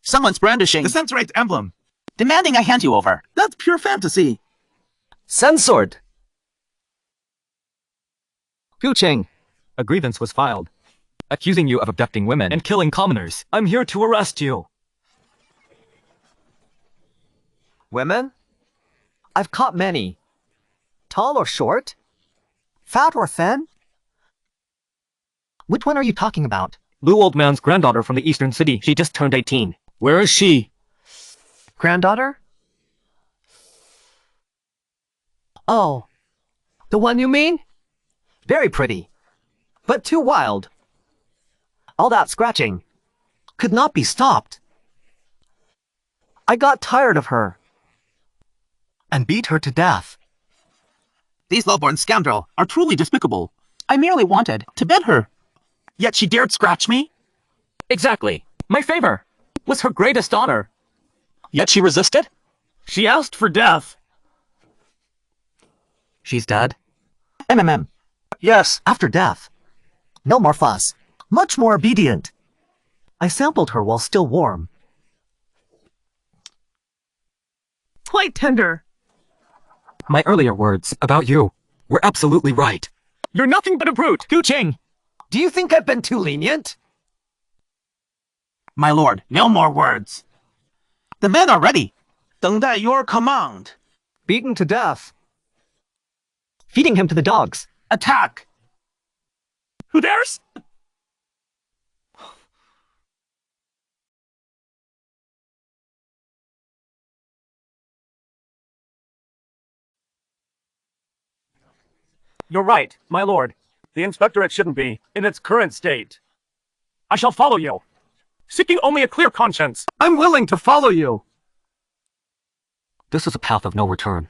Someone's brandishing the censorate emblem, demanding I hand you over. That's pure fantasy. Censored. Gucheng, a grievance was filed, accusing you of abducting women and killing commoners. I'm here to arrest you. Women? I've caught many. Tall or short? Fat or thin? Which one are you talking about? Blue Old Man's granddaughter from the eastern city. She just turned 18. Where is she? Granddaughter? Oh, the one you mean? Very pretty, but too wild. All that scratching could not be stopped. I got tired of her and beat her to death. These low-born scoundrels are truly despicable. I merely wanted to bed her, yet she dared scratch me? Exactly. My favor was her greatest honor. Yet she resisted? She asked for death. She's dead? Yes, after death. No more fuss. Much more obedient. I sampled her while still warm. Quite tender. My earlier words about you were absolutely right. You're nothing but a brute. Guqing, do you think I've been too lenient? My lord, no more words. The men are ready. 等待 your command. Beaten to death. Feeding him to the dogs. Attack. Who dares? You're right, my lord. The inspectorate shouldn't be in its current state. I shall follow you, seeking only a clear conscience. I'm willing to follow you. This is a path of no return.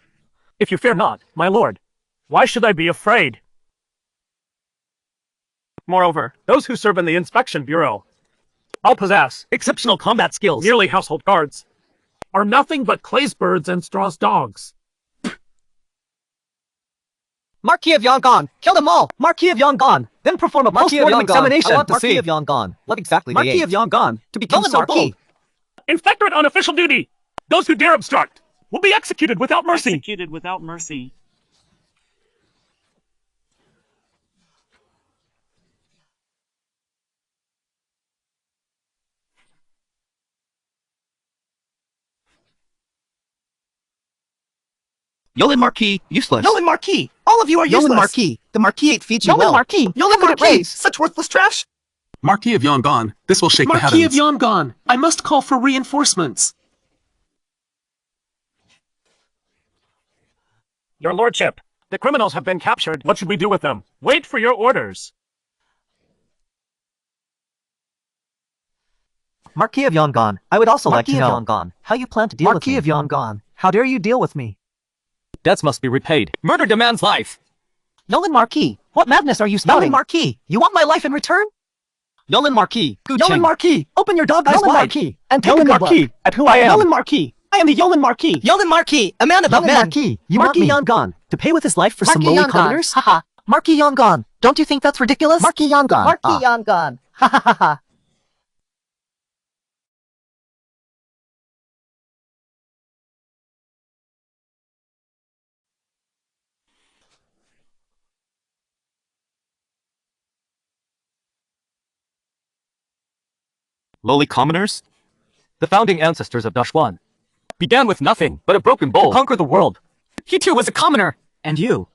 If you fear not, my lord, why should I be afraid? Moreover, those who serve in the inspection bureau all possess Exceptional combat skills. merely household guards, Are nothing but Clay's birds and Straw's dogs. Marquis of Yangon! Kill them all! Marquis of Yangon! Then perform a post-mortem examination! I want to Marquis see. of Yangon. What exactly Marquis of Yangon. To become so Marquis. bold. Inspectorate on official duty. Those who dare obstruct will be executed without mercy. Executed without mercy. Yolan Marquis, useless. Yolan Marquis! All of you are useless! Yolan Marquis, the Marquis 8 feeds you Yolan well. Marquis! Yolan Marquis, Such worthless trash! Marquis of Yangon, this will shake the heavens. Marquis of Yangon, I must call for reinforcements. Your lordship, the criminals have been captured. What should we do with them? Wait for your orders. Marquis of Yangon, I would also like to know Yangon, how you plan to deal with me. Marquis of Yangon, how dare you deal with me? Debts must be repaid. Murder demands life. Yolan Marquis, what madness are you spouting? Yolan Marquis, you want my life in return? Yolan Marquis, Yolan Marquis, open your dog eyes Yolan wide. Marquis, And take Yolan a good Marquis, look. at who I am. Yolan Marquis, I am the Yolan Marquis. Yolan Marquis, a man above men. Marquis, you Marquis Yangon, to pay with his life for some lowly commoners? Haha. Marquis Yangon, don't you think that's ridiculous? Marquis Yangon. Marquis Yangon. Ha ha ha ha. Lowly commoners? The founding ancestors of Dashwan began with nothing but a broken bowl to conquer the world. He too was a commoner. And you,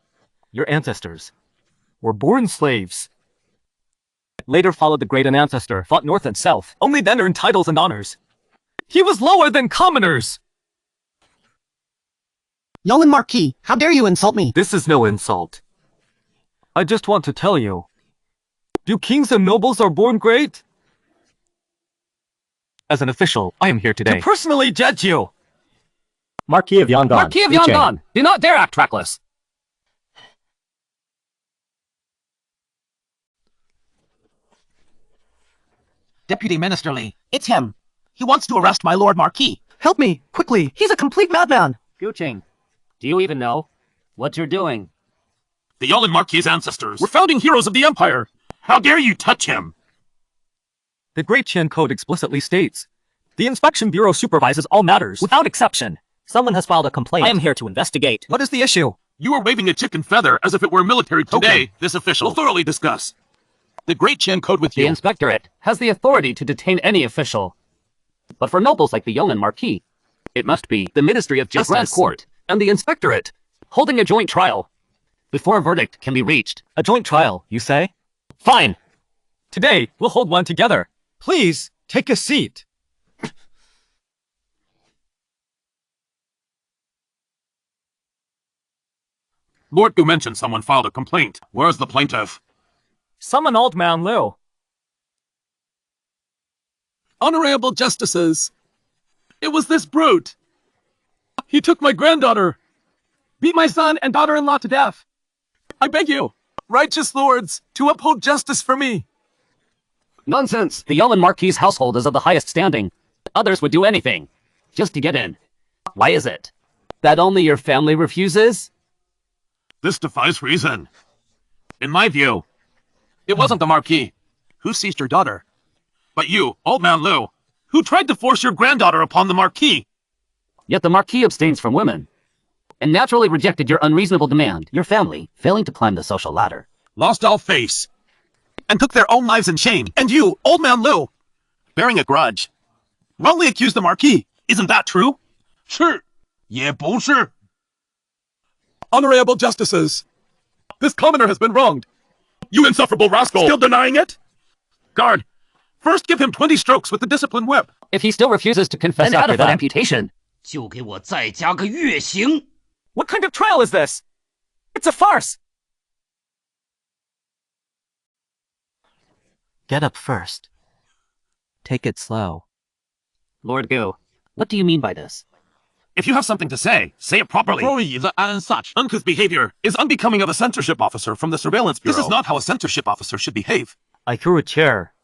your ancestors, were born slaves. Later followed the great ancestor, fought north and south, only then earned titles and honors. He was lower than commoners. Yolan Marquis, how dare you insult me? This is no insult. I just want to tell you, do kings and nobles are born great? As an official, I am here today to personally judge you. Marquis of Yangon. Marquis of Yangon, do not dare act reckless. Deputy Minister Lee, it's him. He wants to arrest my Lord Marquis. Help me, quickly. He's a complete madman. Guqing, do you even know what you're doing? The Yolan Marquis' ancestors were founding heroes of the Empire. How dare you touch him? The Great Qian Code explicitly states, the Inspection Bureau supervises all matters, without exception. Someone has filed a complaint. I am here to investigate. What is the issue? You are waving a chicken feather as if it were military. Today, this official will thoroughly discuss the Great Qian Code with you. The Inspectorate has the authority to detain any official. But for nobles like the Yolan Marquis, it must be the Ministry of Justice, Grand Court, and the Inspectorate holding a joint trial before a verdict can be reached. A joint trial, you say? Fine. Today, we'll hold one together. Please, take a seat. Lord Gu mentioned someone filed a complaint. Where's the plaintiff? Summon Old Man Liu. Honorable Justices, it was this brute. He took my granddaughter, beat my son and daughter-in-law to death. I beg you, righteous lords, to uphold justice for me. Nonsense! The Yolan Marquis' household is of the highest standing. Others would do anything, just to get in. Why is it that only your family refuses? This defies reason. In my view, it wasn't the Marquis who seized your daughter, but you, Old Man Liu, who tried to force your granddaughter upon the Marquis. Yet the Marquis abstains from women, and naturally rejected your unreasonable demand, your family failing to climb the social ladder. Lost all face, and took their own lives in shame. And you, Old Man Liu, bearing a grudge, wrongly accused the Marquis. Isn't that true? 是，也不是。Honorable Justices, this commoner has been wronged. You insufferable rascal! Still denying it? Guard, first give him 20 strokes with the discipline whip. If he still refuses to confess after that amputation, 就给我再加个月刑。 What kind of trial is this? It's a farce! Get up first. Take it slow. Lord Gu, what do you mean by this? If you have something to say, say it properly. And such uncouth behavior is unbecoming of a censorship officer from the Surveillance Bureau. This is not how a censorship officer should behave. I threw a chair.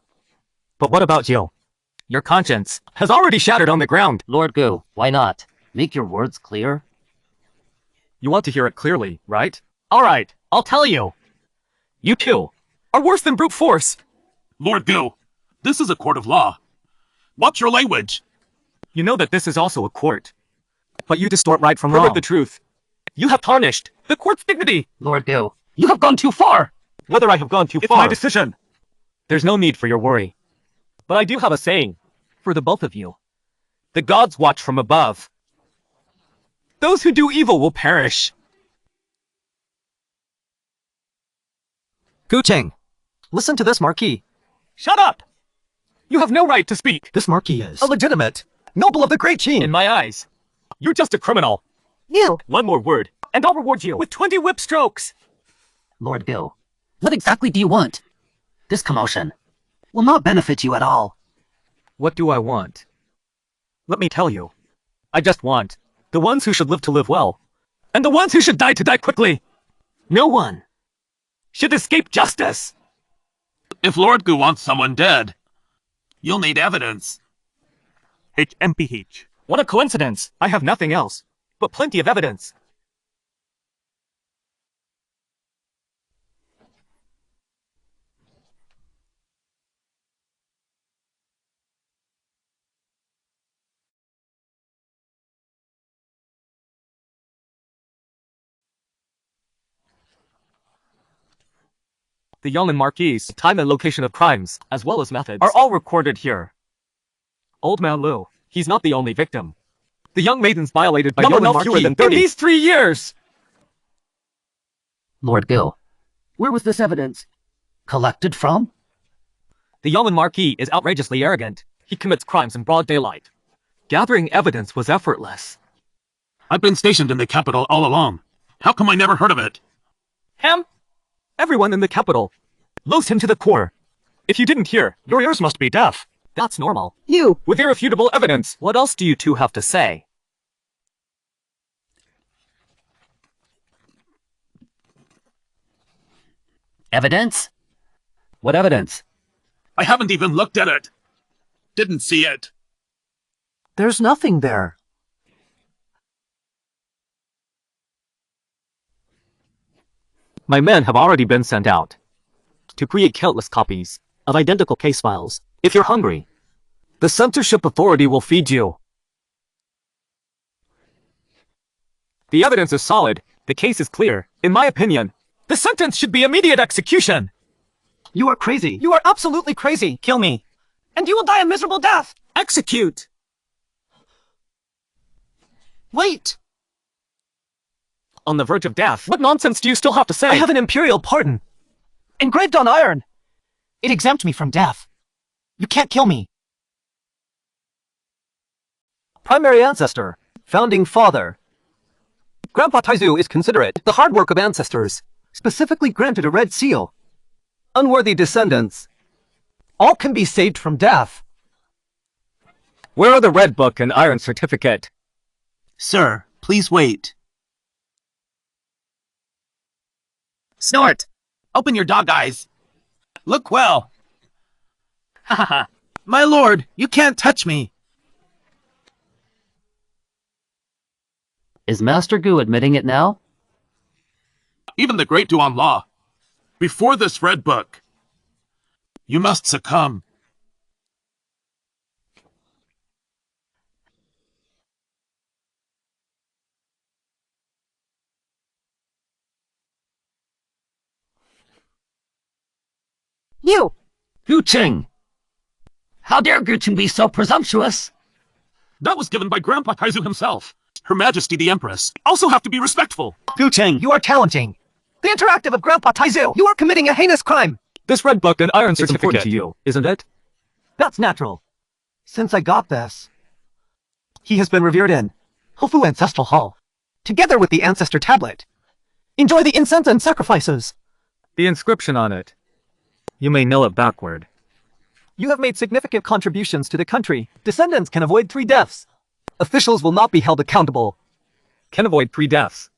But what about you? Your conscience has already shattered on the ground. Lord Gu, why not? Make your words clear. You want to hear it clearly, right? All right, I'll tell you. You two are worse than brute force. Lord Gu, this is a court of law. Watch your language. You know that this is also a court. But you distort right from wrong. The truth. You have tarnished the court's dignity. Lord Gu, you have gone too far. Whether I have gone too far, it's my decision. There's no need for your worry. But I do have a saying for the both of you. The gods watch from above. Those who do evil will perish. Gucheng, listen to this Marquis. Shut up! You have no right to speak. This Marquis is a legitimate noble of the great Qin. In my eyes, you're just a criminal. You! One more word, and I'll reward you with 20 whip strokes. Lord Gu, what exactly do you want? This commotion will not benefit you at all. What do I want? Let me tell you. I just want the ones who should live to live well, and the ones who should die to die quickly. No one should escape justice. If Lord Gu wants someone dead, you'll need evidence. HMPH. What a coincidence. I have nothing else, but plenty of evidence. The young and Marquis, time and location of crimes, as well as methods, are all recorded here. Old Man Liu, he's not the only victim. The young maidens violated by no one fewer than 30 in these 3 years! Lord Gu, where was this evidence collected from? The young and Marquis is outrageously arrogant. He commits crimes in broad daylight. Gathering evidence was effortless. I've been stationed in the capital all along. How come I never heard of it? Him? Everyone in the capital loathes him to the core. If you didn't hear, your ears must be deaf. That's normal. You! With irrefutable evidence, what else do you two have to say? Evidence? What evidence? I haven't even looked at it. Didn't see it. There's nothing there. My men have already been sent out to create countless copies of identical case files. If you're hungry, the censorship authority will feed you. The evidence is solid. The case is clear. In my opinion, the sentence should be immediate execution. You are crazy. You are absolutely crazy. Kill me, and you will die a miserable death. Execute. Wait. On the verge of death. What nonsense do you still have to say? I have an imperial pardon. Engraved on iron. It exempts me from death. You can't kill me. Primary ancestor. Founding father. Grandpa Taizu is considerate. The hard work of ancestors. Specifically granted a red seal. Unworthy descendants. All can be saved from death. Where are the red book and iron certificate? Sir, please wait. Snort! Open your dog eyes. Look well. Ha ha ha. My lord, you can't touch me. Is Master Gu admitting it now? Even the great Duan Law Before this red book, you must succumb. You! Gucheng! How dare Gucheng be so presumptuous? That was given by Grandpa Taizu himself. Her Majesty the Empress also have to be respectful. Gucheng, you are challenging the interactive of Grandpa Taizu. You are committing a heinous crime. This red book and iron certificate important to you, isn't it? That's natural. Since I got this, he has been revered in Hofu Ancestral Hall, together with the Ancestor Tablet. Enjoy the incense and sacrifices. The inscription on it. You may kneel it backward. You have made significant contributions to the country. Descendants can avoid 3 deaths. Officials will not be held accountable. Can avoid 3 deaths.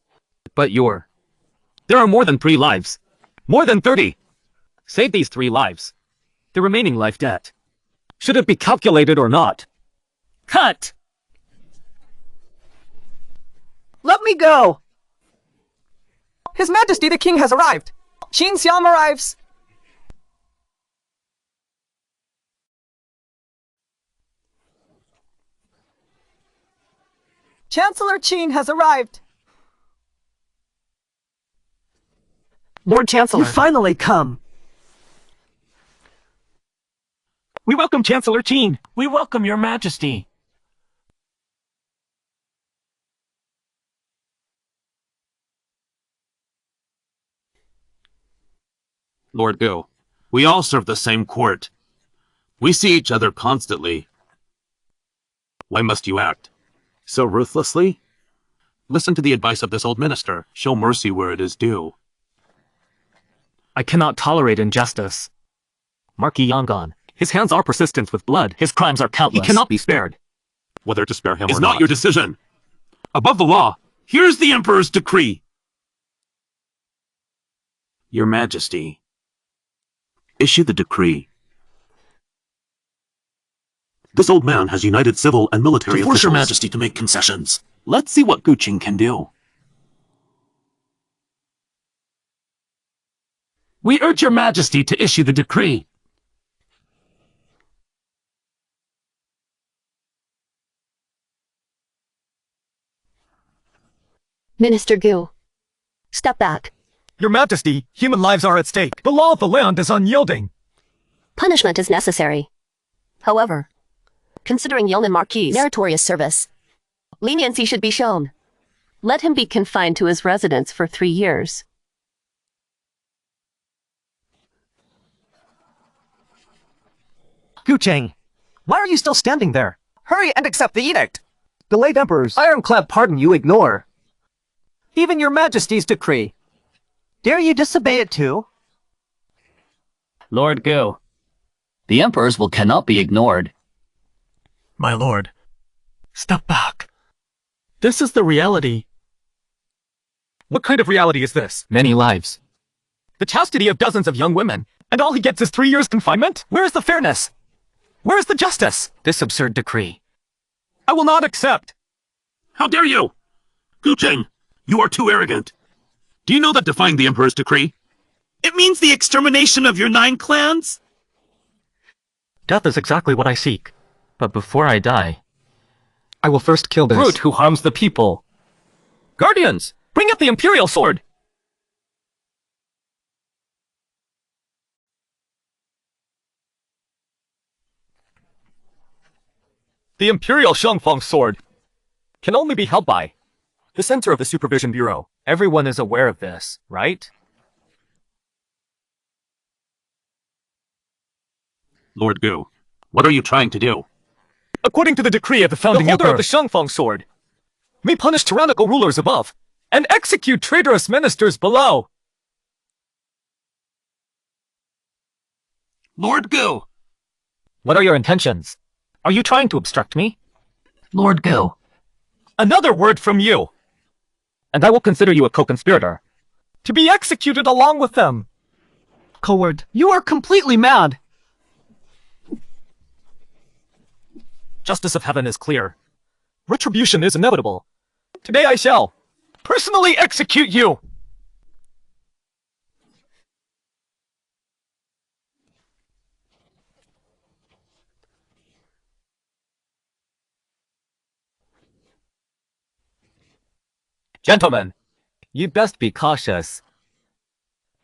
But there are more than 3 lives. More than 30. Save these 3 lives. The remaining life debt. Should it be calculated or not? Cut! Let me go! His Majesty the King has arrived. Qin Xiam arrives. Chancellor Qin has arrived. Lord Chancellor. You finally come. We welcome Chancellor Qin. We welcome your Majesty. Lord Gu, we all serve the same court. We see each other constantly. Why must you act so ruthlessly? Listen to the advice of this old minister. Show mercy where it is due. I cannot tolerate injustice. Marquis Yangon. His hands are persistent with blood. His crimes are countless. He cannot be spared. Whether to spare him is not your decision. Above the law, here's the Emperor's decree. Your Majesty, issue the decree. This old man has united civil and military officials. To force your Majesty to make concessions. Let's see what Gucheng can do. We urge your Majesty to issue the decree. Minister Gu, step back. Your Majesty, human lives are at stake. The law of the land is unyielding. Punishment is necessary. However, considering Yeoman Marquis' meritorious service, leniency should be shown. Let him be confined to his residence for 3 years. Gucheng, why are you still standing there? Hurry and accept the edict. The late Emperor's ironclad pardon you ignore. Even your Majesty's decree. Dare you disobey it too? Lord Gu, the Emperor's will cannot be ignored. My lord, step back. This is the reality. What kind of reality is this? Many lives. The chastity of dozens of young women, and all he gets is 3 years confinement? Where is the fairness? Where is the justice? This absurd decree. I will not accept. How dare you? Gucheng, you are too arrogant. Do you know that defying the Emperor's decree, it means the extermination of your 9 clans? Death is exactly what I seek. But before I die, I will first kill this brute who harms the people. Guardians, bring up the Imperial sword! The Imperial Shangfang sword can only be held by the center of the Supervision Bureau. Everyone is aware of this, right? Lord Gu, what are you trying to do? According to the decree of the founding Emperor, of the Shangfang sword may punish tyrannical rulers above and execute traitorous ministers below. Lord Gu! What are your intentions? Are you trying to obstruct me? Lord Gu. Another word from you, and I will consider you a co-conspirator, to be executed along with them. Coward, you are completely mad. Justice of heaven is clear. Retribution is inevitable. Today I shall personally execute you. Gentlemen, you'd best be cautious.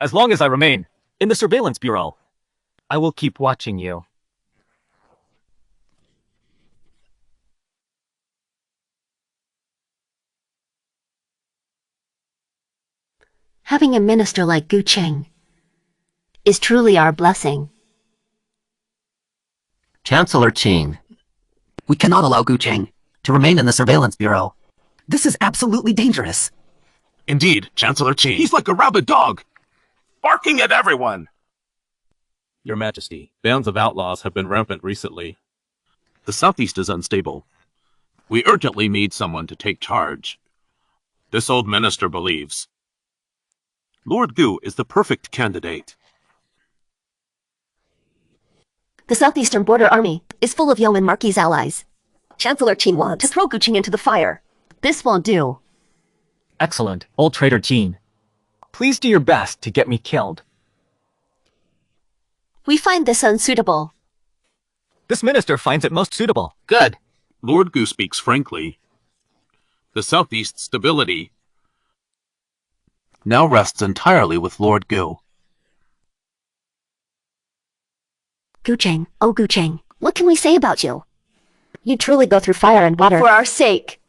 As long as I remain in the surveillance bureau, I will keep watching you. Having a minister like Gu Cheng is truly our blessing. Chancellor Qing, we cannot allow Gu Cheng to remain in the surveillance bureau. This is absolutely dangerous. Indeed, Chancellor Qing. He's like a rabid dog, barking at everyone. Your Majesty, bands of outlaws have been rampant recently. The Southeast is unstable. We urgently need someone to take charge. This old minister believes Lord Gu is the perfect candidate. The southeastern border army is full of Yeoman Marquis allies. Chancellor Qin wants to throw Gu Cheng into the fire. This won't do. Excellent, old traitor Qin. Please do your best to get me killed. We find this unsuitable. This minister finds it most suitable. Good. Lord Gu speaks frankly. The Southeast's stability now rests entirely with Lord Gu. Gu Cheng, oh Gu Cheng, what can we say about you? You truly go through fire and water for our sake.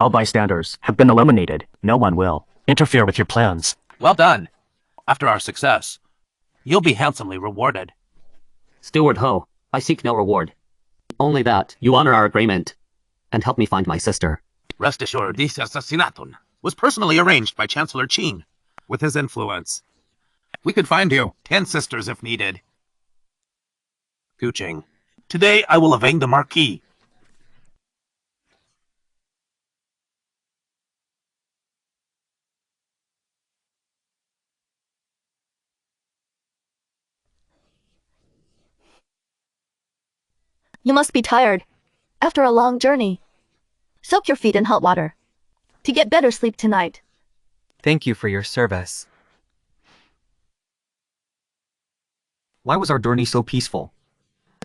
All bystanders have been eliminated. No one will interfere with your plans. Well done. After our success, you'll be handsomely rewarded. Steward Ho, I seek no reward. Only that you honor our agreement and help me find my sister. Rest assured, this assassinatum was personally arranged by Chancellor Qing. With his influence, we could find you 10 sisters if needed. Gu Cheng, today I will evade the Marquis. You must be tired. After a long journey. Soak your feet in hot water. To get better sleep tonight. Thank you for your service. Why was our journey so peaceful?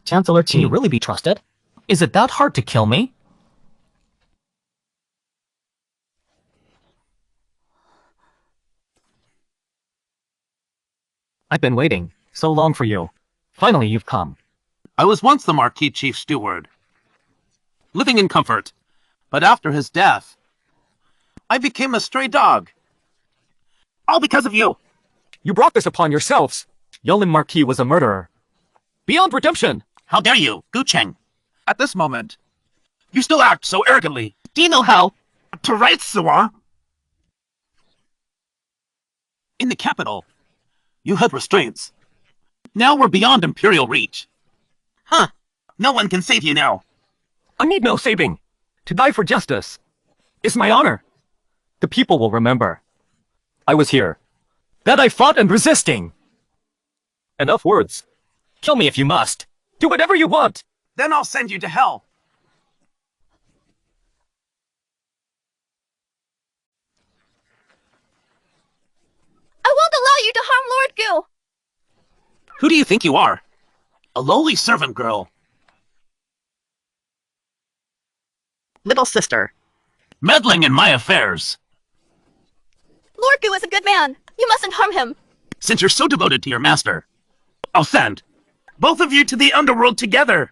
Chancellor Qin, can you really be trusted? Is it that hard to kill me? I've been waiting so long for you. Finally, you've come. I was once the Marquis Chief Steward, living in comfort, but after his death, I became a stray dog. All because of you. You brought this upon yourselves. Yulin Marquis was a murderer. Beyond redemption! How dare you, Gu Cheng? At this moment, you still act so arrogantly. Do you know how to write, Siwa? In the capital, you had restraints. Now we're beyond imperial reach. Huh. No one can save you now. I need no saving. To die for justice is my honor. The people will remember. I was here. That I fought and resisting. Enough words. Kill me if you must. Do whatever you want. Then I'll send you to hell. I won't allow you to harm Lord Gu. Who do you think you are? A lowly servant girl. little sister? Meddling in my affairs. Lord Gu is a good man. You mustn't harm him. Since you're so devoted to your master, I'll send both of you to the underworld together.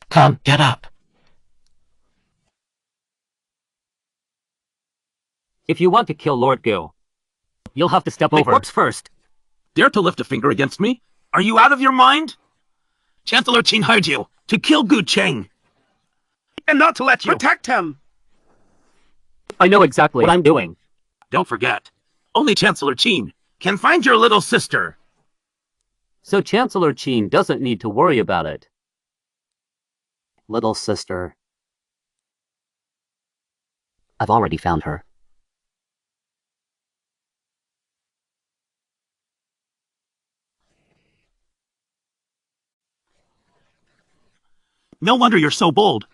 Come, get up. If you want to kill Lord Gu, you'll have to step over. Corpse first. Dare to lift a finger against me? Are you out of your mind? Chancellor Qin hired you to kill Gu Cheng. And not to let you protect him. I know exactly what I'm doing. Don't forget, only Chancellor Qin can find your little sister. So Chancellor Qin doesn't need to worry about it. Little sister. I've already found her. No wonder you're so bold.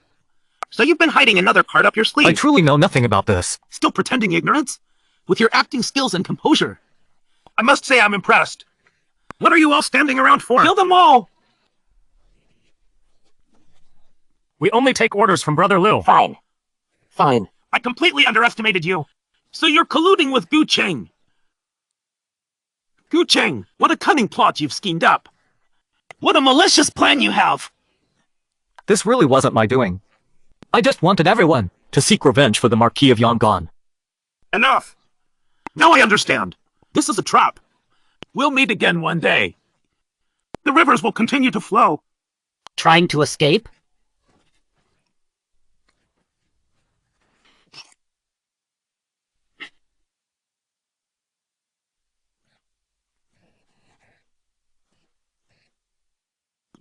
So you've been hiding another card up your sleeve. I truly know nothing about this. Still pretending ignorance? With your acting skills and composure. I must say I'm impressed. What are you all standing around for? Kill them all! We only take orders from Brother Liu. Fine. Fine. I completely underestimated you. So you're colluding with Gu Cheng. Gu Cheng, what a cunning plot you've schemed up. What a malicious plan you have. This really wasn't my doing. I just wanted everyone to seek revenge for the Marquis of Yangon. Enough. Now I understand. This is a trap. We'll meet again one day. The rivers will continue to flow. Trying to escape?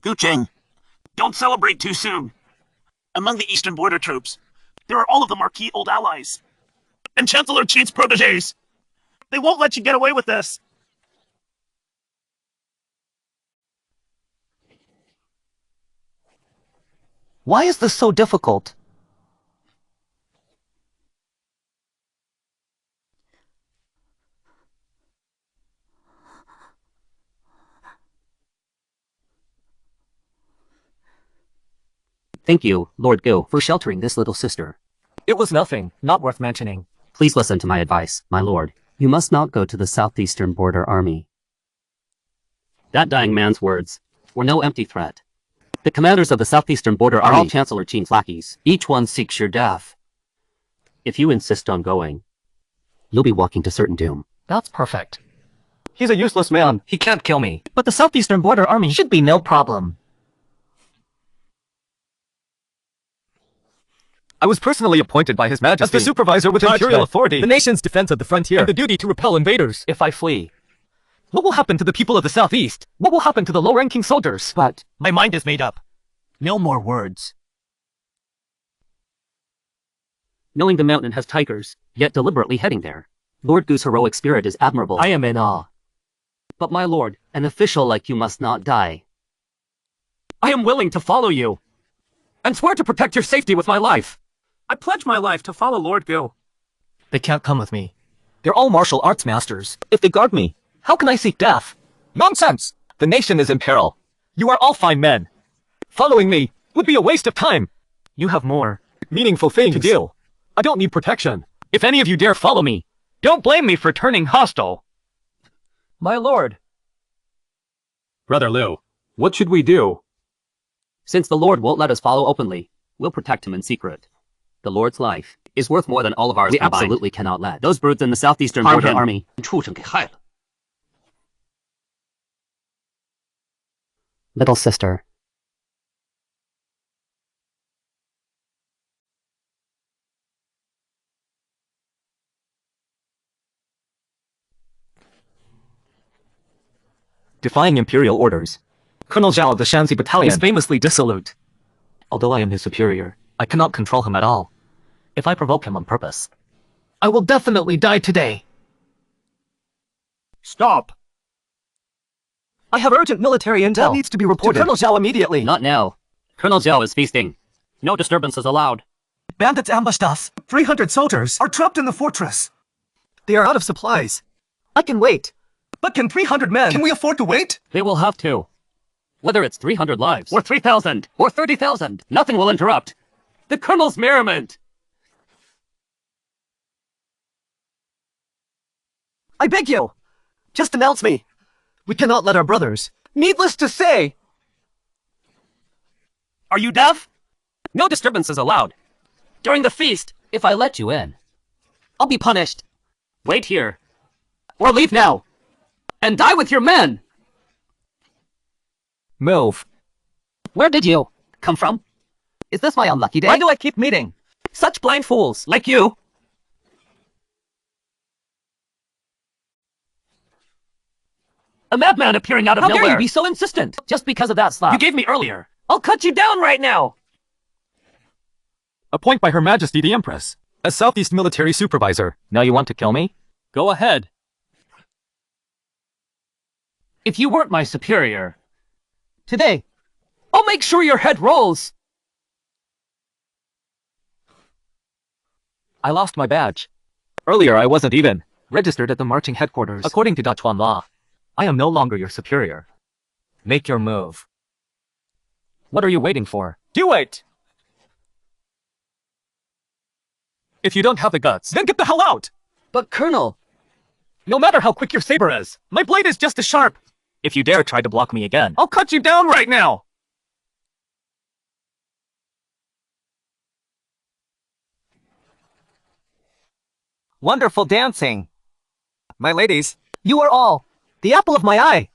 Gu Cheng, don't celebrate too soon. Among the eastern border troops, there are all of the Marquis old allies. And Chancellor Qin's protégés. They won't let you get away with this. Why is this so difficult? Thank you, Lord Gu, for sheltering this little sister. It was nothing, not worth mentioning. Please listen to my advice, my lord. You must not go to the southeastern border army. That dying man's words were no empty threat. The commanders of the southeastern border are all Chancellor Qin's lackeys. Each one seeks your death. If you insist on going, you'll be walking to certain doom. That's perfect. He's a useless man. He can't kill me. But the southeastern border army should be no problem. I was personally appointed by His Majesty as the supervisor with imperial authority, the nation's defense of the frontier, and the duty to repel invaders if I flee. What will happen to the people of the southeast? What will happen to the low-ranking soldiers? But my mind is made up. No more words. Knowing the mountain has tigers, yet deliberately heading there. Lord Gu's heroic spirit is admirable. I am in awe. But my lord, an official like you must not die. I am willing to follow you, and swear to protect your safety with my life. I pledge my life to follow Lord Gu. They can't come with me. They're all martial arts masters. If they guard me, how can I seek death? Nonsense! The nation is in peril. You are all fine men. Following me would be a waste of time. You have more meaningful things to do. I don't need protection. If any of you dare follow me, don't blame me for turning hostile. My lord. Brother Liu, what should we do? Since the Lord won't let us follow openly, we'll protect him in secret. The Lord's life is worth more than all of ours combined. We absolutely cannot let those brutes in the southeastern border army. Little sister. Defying imperial orders, Colonel Zhao of the Shanxi Battalion is famously dissolute. Although I am his superior, I cannot control him at all. If I provoke him on purpose, I will definitely die today. Stop! I have urgent military intel. That needs to be reported to Colonel Zhao immediately. Not now. Colonel Zhao is feasting. No disturbances allowed. Bandits ambushed us. 300 soldiers are trapped in the fortress. They are out of supplies. I can wait. But can 300 men? Can we afford to wait? They will have to. Whether it's 300 lives, or 3,000, or 30,000, nothing will interrupt the Colonel's merriment. I beg you, just announce me. We cannot let our brothers. Needless to say. Are you deaf? No disturbances allowed. During the feast, if I let you in, I'll be punished. Wait here. Or leave now. And die with your men. Move. Where did you come from? Is this my unlucky day? Why do I keep meeting such blind fools like you? A madman appearing out of nowhere. How dare you be so insistent? Just because of that slap you gave me earlier. I'll cut you down right now. Appoint by Her Majesty the Empress as Southeast Military Supervisor. Now you want to kill me? Go ahead. If you weren't my superior, today, I'll make sure your head rolls. I lost my badge. Earlier, I wasn't even registered at the marching headquarters. According to Dachuan law, I am no longer your superior. Make your move. What are you waiting for? Do it! If you don't have the guts, then get the hell out! But Colonel, No matter how quick your saber is, my blade is just as sharp. If you dare try to block me again, I'll cut you down right now! Wonderful dancing. My ladies, you are all the apple of my eye.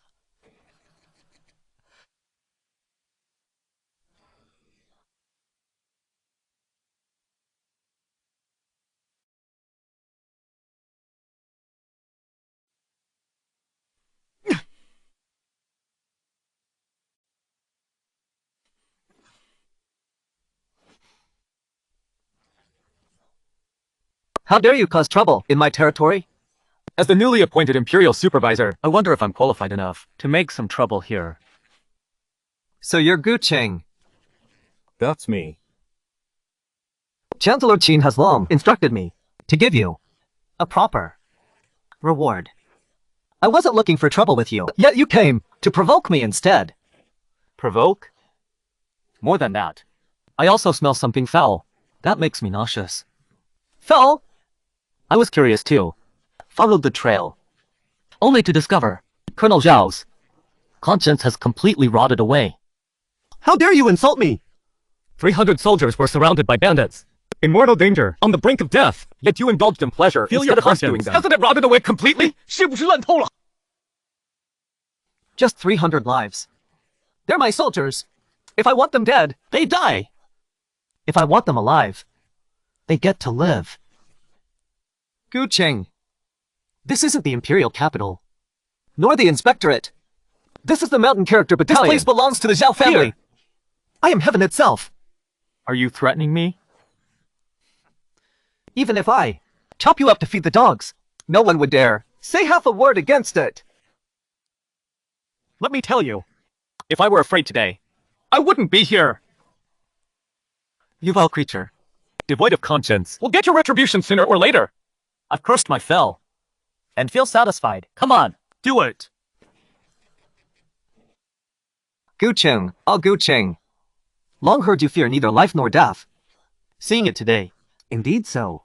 How dare you cause trouble in my territory? as the newly appointed Imperial Supervisor, I wonder if I'm qualified enough to make some trouble here. So you're Gu Cheng. That's me. Chancellor Qin has long instructed me to give you a proper reward. I wasn't looking for trouble with you, yet you came to provoke me instead. Provoke? More than that. I also smell something foul. That makes me nauseous. Foul? I was curious too. Followed the trail. Only to discover Colonel Zhao's conscience has completely rotted away. How dare you insult me? 300 soldiers were surrounded by bandits. In mortal danger, on the brink of death. Yet you indulged in pleasure. Feel instead your of rescuing conscience. them. Hasn't it rotted away completely? 是不是烂透了? Just 300 lives. They're my soldiers. If I want them dead, they die. If I want them alive, they get to live. Gu Cheng, this isn't the Imperial capital, nor the Inspectorate. This is the Mountain Character Battalion. This place belongs to the Zhao family. Here. I am heaven itself. Are you threatening me? Even if I chop you up to feed the dogs, no one would dare say half a word against it. Let me tell you, if I were afraid today, I wouldn't be here. You vile creature, devoid of conscience, will get your retribution sooner or later. I've cursed my fell, and feel satisfied. Come on, do it. Gu Cheng, Gu Cheng. Long heard you fear neither life nor death. Seeing it today, indeed so.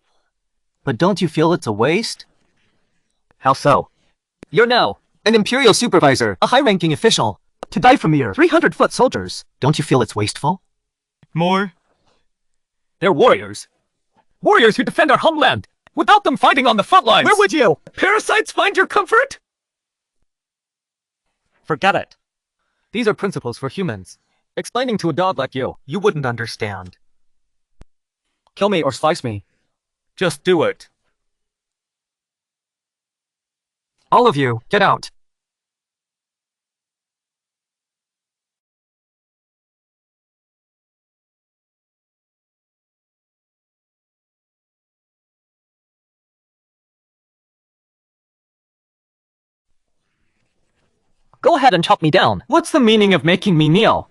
But don't you feel it's a waste? How so? You're now an Imperial Supervisor, a high-ranking official, to die for mere 300-foot soldiers. Don't you feel it's wasteful? More? They're warriors. Warriors who defend our homeland. Without them fighting on the front lines, where would you, parasites, find your comfort? Forget it. These are principles for humans. Explaining to a dog like you wouldn't understand. Kill me or slice me. Just do it. All of you, get out. Go ahead and chop me down. What's the meaning of making me kneel?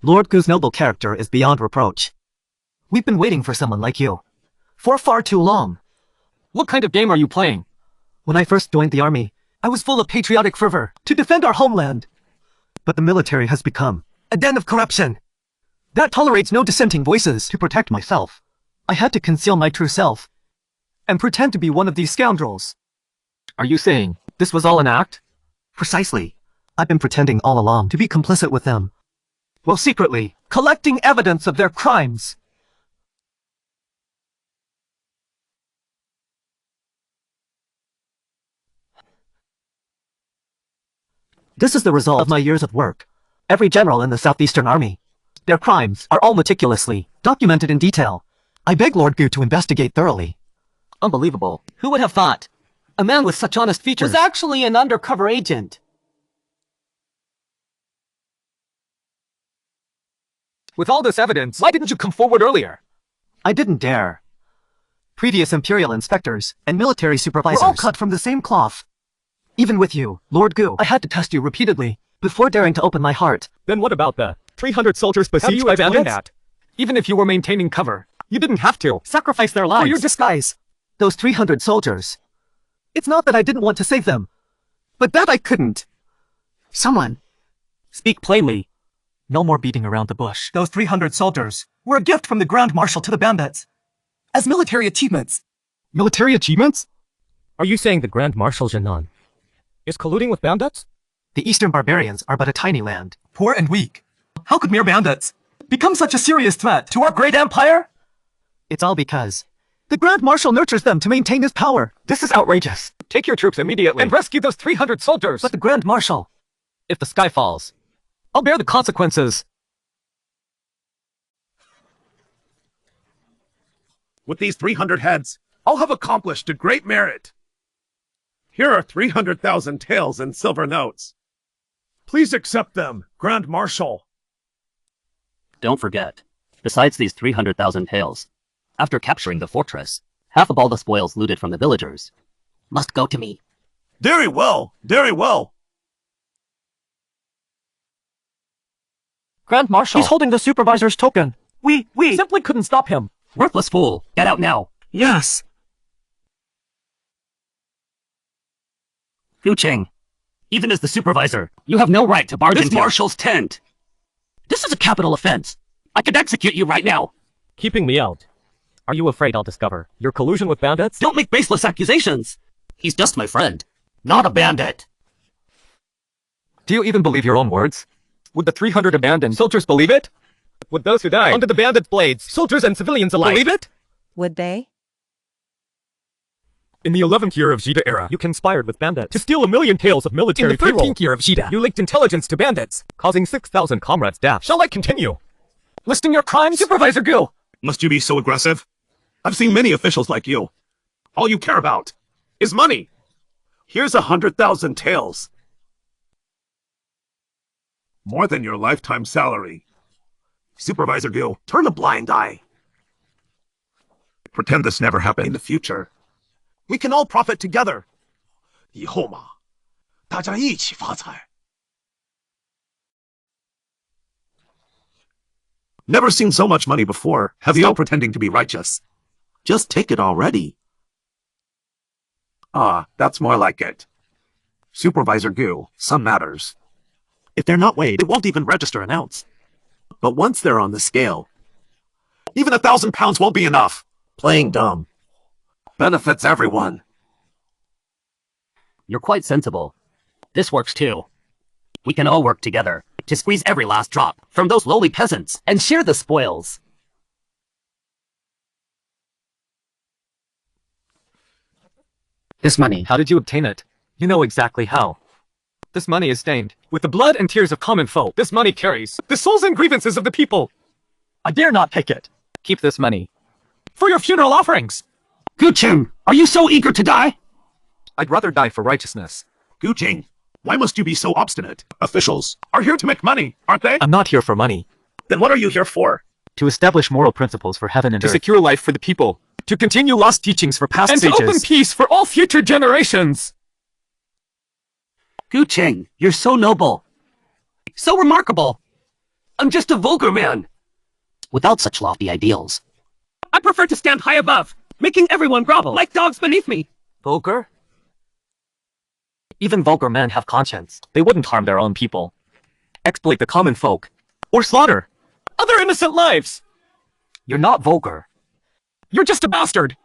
Lord Gu's noble character is beyond reproach. We've been waiting for someone like you for far too long. What kind of game are you playing? When I first joined the army, I was full of patriotic fervor to defend our homeland. But the military has become a den of corruption that tolerates no dissenting voices. To protect myself, I had to conceal my true self and pretend to be one of these scoundrels. Are you saying this was all an act? Precisely. I've been pretending all along to be complicit with them, while secretly collecting evidence of their crimes. This is the result of my years of work. Every general in the Southeastern Army. Their crimes are all meticulously documented in detail. I beg Lord Gu to investigate thoroughly. Unbelievable. Who would have thought a man with such honest features was actually an undercover agent? With all this evidence, why didn't you come forward earlier? I didn't dare. Previous Imperial inspectors and military supervisors were all cut from the same cloth. Even with you, Lord Gu, I had to test you repeatedly before daring to open my heart. Then what about the 300 soldiers besieged by bandits? Even if you were maintaining cover, You didn't have to sacrifice their lives For your disguise. Those 300 soldiers. It's not that I didn't want to save them, but that I couldn't. Someone. Speak plainly. No more beating around the bush. Those 300 soldiers were a gift from the Grand Marshal to the bandits. As military achievements. Military achievements? Are you saying the Grand Marshal Jinan is colluding with bandits? The Eastern barbarians are but a tiny land, poor and weak. How could mere bandits become such a serious threat to our great empire? It's all because the Grand Marshal nurtures them to maintain his power. This is outrageous. Take your troops immediately and rescue those 300 soldiers. But the Grand Marshal... If the sky falls, I'll bear the consequences. With these 300 heads, I'll have accomplished a great merit. Here are 300,000 taels in silver notes. Please accept them, Grand Marshal. Don't forget, besides these 300,000 taels, after capturing the fortress, half of all the spoils looted from the villagers must go to me. Very well, very well. Grand Marshal. He's holding the supervisor's token. We simply couldn't stop him. Worthless fool, get out now. Yes. Gu Cheng, even as the supervisor, you have no right to barge into this marshal's tent. This is a capital offense. I could execute you right now. Keeping me out. Are you afraid I'll discover your collusion with bandits? Don't make baseless accusations. He's just my friend, not a bandit. Do you even believe your own words? Would the 300 abandoned soldiers believe it? Would those who died under the bandits' blades, soldiers and civilians alike, believe it? Would they? In the 11th year of Jida era, you conspired with bandits to steal 1 million taels of military payroll. In the 13th year of Jida, you leaked intelligence to bandits, causing 6,000 comrades' death. Shall I continue? Listing your crimes? Supervisor Gu! Must you be so aggressive? I've seen many officials like you. All you care about is money. Here's 100,000 taels. More than your lifetime salary. Supervisor Gu, turn a blind eye. Pretend this never happened in the future. We can all profit together. 以后嘛，大家一起发财。Never seen so much money before. Have you all pretending to be righteous? Just take it already. Ah, that's more like it. Supervisor Gu, some matters. If they're not weighed, it won't even register an ounce. But once they're on the scale, even 1,000 pounds won't be enough. Playing dumb. Benefits everyone. You're quite sensible. This works too. We can all work together to squeeze every last drop from those lowly peasants and share the spoils. This money. How did you obtain it? You know exactly how. This money is stained with the blood and tears of common folk. This money carries the souls and grievances of the people. I dare not take it. Keep this money for your funeral offerings. Gu Cheng, are you so eager to die? I'd rather die for righteousness. Gu Cheng, why must you be so obstinate? Officials are here to make money, aren't they? I'm not here for money. Then what are you here for? To establish moral principles for heaven and earth. To secure life for the people. To continue lost teachings for past sages. And to open peace for all future generations. Gu Cheng, you're so noble. So remarkable. I'm just a vulgar man. Without such lofty ideals, I prefer to stand high above, making everyone grovel like dogs beneath me. Vulgar? Even vulgar men have conscience. They wouldn't harm their own people, exploit the common folk, or slaughter other innocent lives. You're not vulgar. You're just a bastard.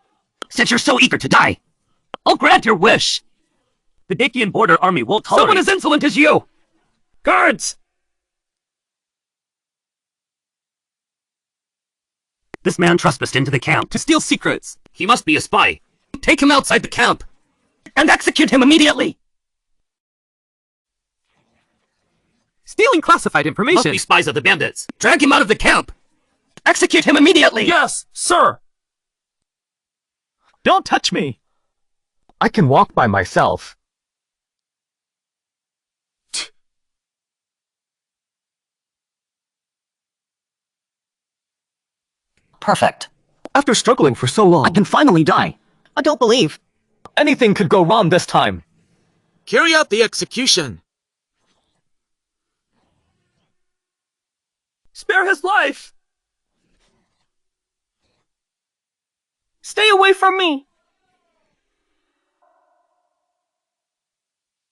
Since you're so eager to die, I'll grant your wish. The Dacian border army won't tolerate someone as insolent as you. Guards! This man trespassed into the camp to steal secrets. He must be a spy. Take him outside the camp and execute him immediately. Stealing classified information. Must be spies of the bandits. Drag him out of the camp. Execute him immediately. Yes, sir. Don't touch me. I can walk by myself. perfect. After struggling for so long, I can finally die. I don't believe anything could go wrong this time. Carry out the execution. Spare his life! Stay away from me!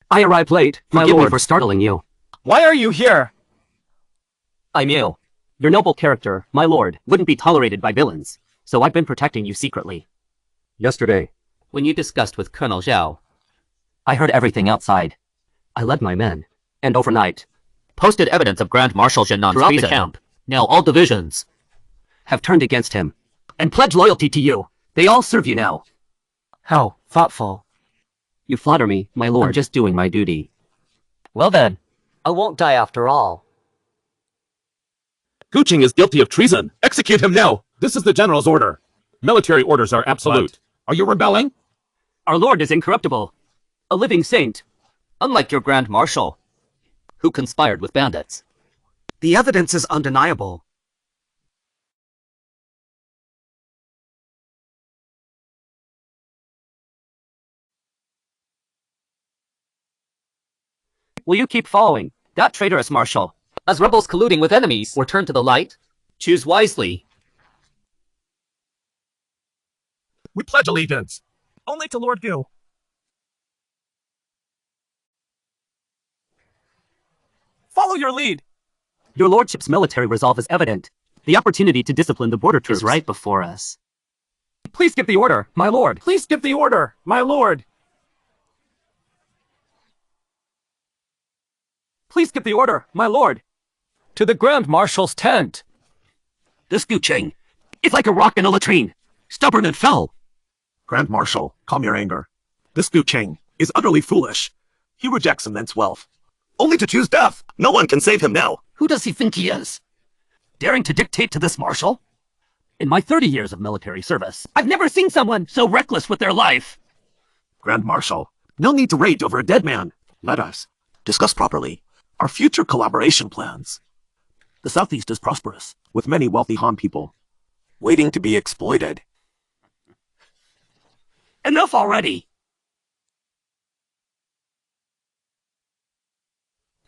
I arrived late. Forgive me for startling you. Why are you here? I'm ill. Your noble character, my lord, wouldn't be tolerated by villains, so I've been protecting you secretly. Yesterday, when you discussed with Colonel Zhao, I heard everything outside. I led my men, and overnight, posted evidence of Grand Marshal Jinnan's throughout the camp. Now all divisions have turned against him, and pledged loyalty to you. They all serve you now. How thoughtful. You flatter me, my lord. I'm just doing my duty. Well then, I won't die after all. Kuching is guilty of treason. Execute him now. This is the general's order. Military orders are absolute. Are you rebelling? Our lord is incorruptible. A living saint. Unlike your Grand Marshal, who conspired with bandits. The evidence is undeniable. Will you keep following that traitorous marshal? As rebels colluding with enemies or turn to the light? Choose wisely. We pledge allegiance. Only to Lord Gu. Follow your lead. Your lordship's military resolve is evident. The opportunity to discipline the border troops is right before us. Please give the order, my lord. Please give the order, my lord. Please give the order, my lord. To the Grand Marshal's tent. This Kuching is like a rock in a latrine, stubborn and fell. Grand Marshal, calm your anger. This Kuching is utterly foolish. He rejects immense wealth, only to choose death. No one can save him now. Who does he think he is? Daring to dictate to this marshal? In my 30 years of military service, I've never seen someone so reckless with their life. Grand Marshal, no need to rage over a dead man. Let us discuss properly our future collaboration plans. The Southeast is prosperous, with many wealthy Han people waiting to be exploited. Enough already!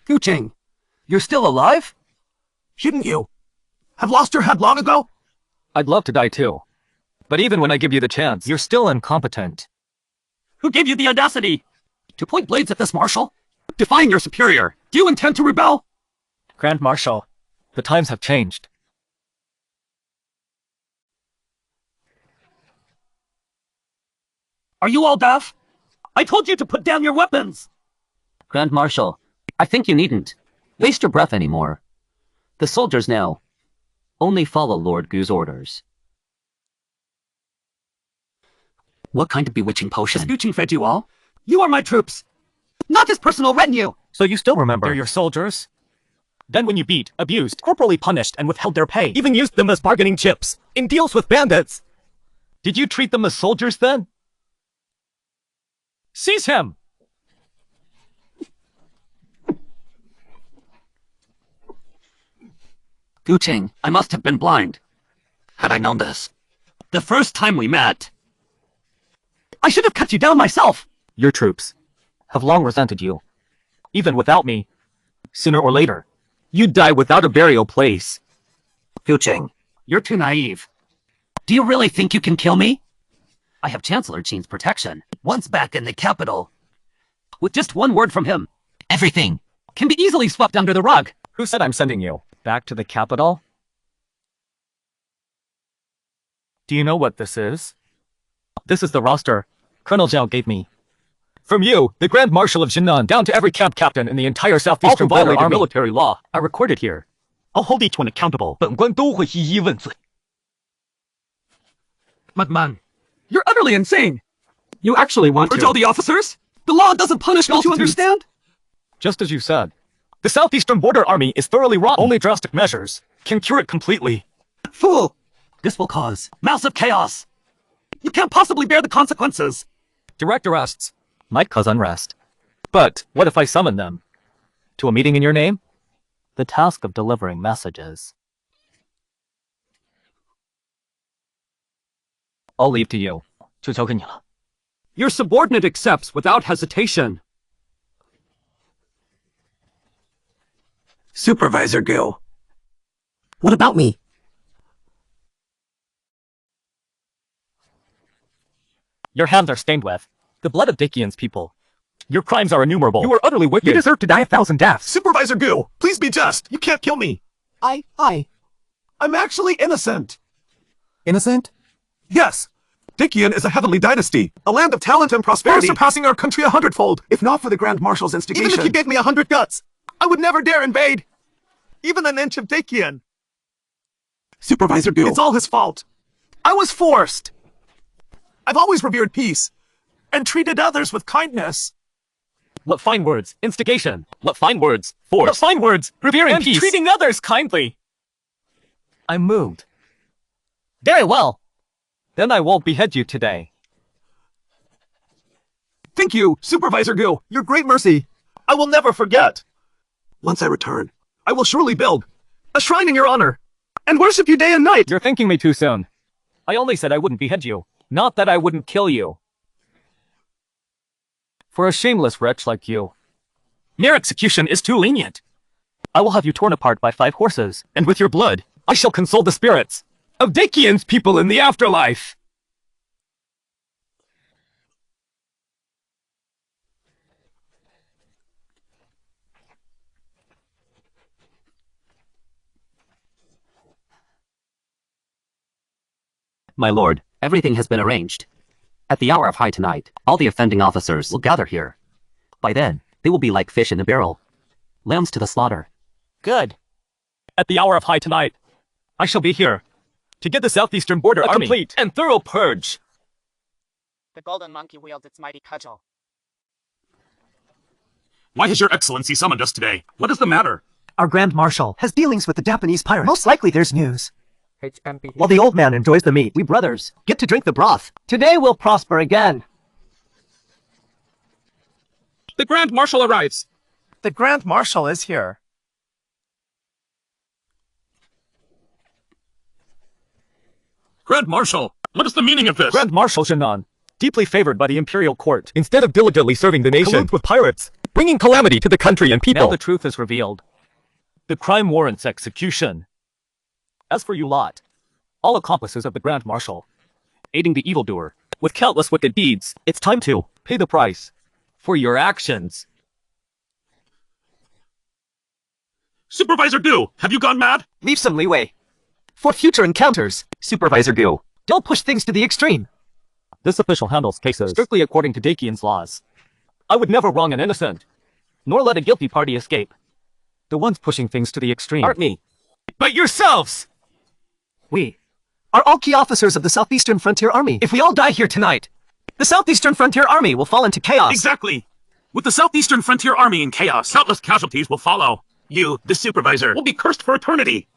Kuching, you're still alive? Shouldn't you have lost your head long ago? I'd love to die too. But even when I give you the chance, you're still incompetent. Who gave you the audacity to point blades at this marshal? Defying your superior, do you intend to rebel? Grand Marshal, the times have changed. Are you all deaf? I told you to put down your weapons! Grand Marshal, I think you needn't waste your breath anymore. The soldiers now only follow Lord Gu's orders. What kind of bewitching potion? Has Kuching fed you all? You are my troops, not his personal retinue! So you still remember? They're your soldiers? Then when you beat, abused, corporally punished, and withheld their pay, even used them as bargaining chips in deals with bandits. Did you treat them as soldiers then? Seize him! Kuching, I must have been blind. Had I known this, the first time we met, I should have cut you down myself! Your troops have long resented you. Even without me, sooner or later, you'd die without a burial place. Kuching, you're too naive. Do you really think you can kill me? I have Chancellor Qin's protection. Once back in the capital, with just one word from him, everything can be easily swept under the rug. Who said I'm sending you back to the capital? Do you know what this is? This is the roster Colonel Zhao gave me. From you, the Grand Marshal of Jinnan, down to every camp captain in the entire Southeastern Border Army. Military law are recorded here. I'll hold each one accountable. 本官都会一一问罪. Madman, you're utterly insane. You actually want to tell the officers? The law doesn't punish multitudes. Don't you understand? Just as you said. The Southeastern Border Army is thoroughly rotten. Only drastic measures can cure it completely. Fool! This will cause massive chaos. You can't possibly bear the consequences. Direct arrests might cause unrest. But what if I summon them to a meeting in your name? The task of delivering messages. I'll leave to you. 就交给你了. Your subordinate accepts without hesitation. Supervisor Gil. What about me? Your hands are stained with the blood of Dakian's people. Your crimes are innumerable. You are utterly wicked. You deserve to die 1,000 deaths. Supervisor Gu, please be just. You can't kill me. I'm actually innocent. Innocent? Yes. Dakian is a heavenly dynasty, a land of talent and prosperity, surpassing our country 100-fold, if not for the Grand Marshal's instigation. Even if you gave me 100 guts, I would never dare invade even an inch of Dakian. Supervisor Gu, it's all his fault. I was forced. I've always revered peace and treated others with kindness. What fine words, instigation. What fine words, force. What fine words, revering and peace. Treating others kindly. I'm moved. Very well. Then I won't behead you today. Thank you, Supervisor Gu. Your great mercy. I will never forget. Once I return, I will surely build a shrine in your honor and worship you day and night. You're thanking me too soon. I only said I wouldn't behead you, not that I wouldn't kill you. For a shameless wretch like you, mere execution is too lenient. I will have you torn apart by 5 horses, and with your blood, I shall console the spirits of Dakian's people in the afterlife. My lord, everything has been arranged. At the hour of high tonight, all the offending officers will gather here. By then, they will be like fish in a barrel. Lambs to the slaughter. Good. At the hour of high tonight, I shall be here to get the southeastern border a complete and thorough purge. The golden monkey wields its mighty cudgel. Why has your excellency summoned us today? What is the matter? Our Grand Marshal has dealings with the Japanese pirates. Most likely there's news. HMP. While the old man enjoys the meat, we brothers get to drink the broth. Today we'll prosper again. The Grand Marshal arrives. The Grand Marshal is here. Grand Marshal, what is the meaning of this? Grand Marshal Jinan, deeply favored by the imperial court, instead of diligently serving the nation, collude with pirates, bringing calamity to the country and people. Now the truth is revealed. The crime warrants execution. As for you lot, all accomplices of the Grand Marshal, aiding the evildoer with countless wicked deeds, it's time to pay the price for your actions. Supervisor Gu, have you gone mad? Leave some leeway for future encounters, Supervisor Gu. Don't push things to the extreme. This official handles cases strictly according to Dakian's laws. I would never wrong an innocent, nor let a guilty party escape. The ones pushing things to the extreme aren't me, but yourselves! We are all key officers of the Southeastern Frontier Army. If we all die here tonight, the Southeastern Frontier Army will fall into chaos. Exactly! With the Southeastern Frontier Army in chaos, countless casualties will follow. You, the supervisor, will be cursed for eternity.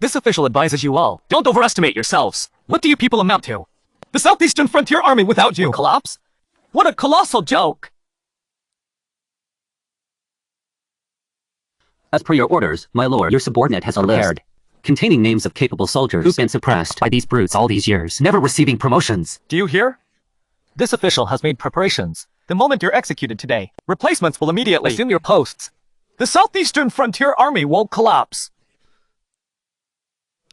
This official advises you all, don't overestimate yourselves. What do you people amount to? The Southeastern Frontier Army without you will collapse? What a colossal joke! As per your orders, my lord, your subordinate has a list containing names of capable soldiers who've been suppressed by these brutes all these years, never receiving promotions. Do you hear? This official has made preparations. The moment you're executed today, replacements will immediately assume your posts. The Southeastern Frontier Army won't collapse.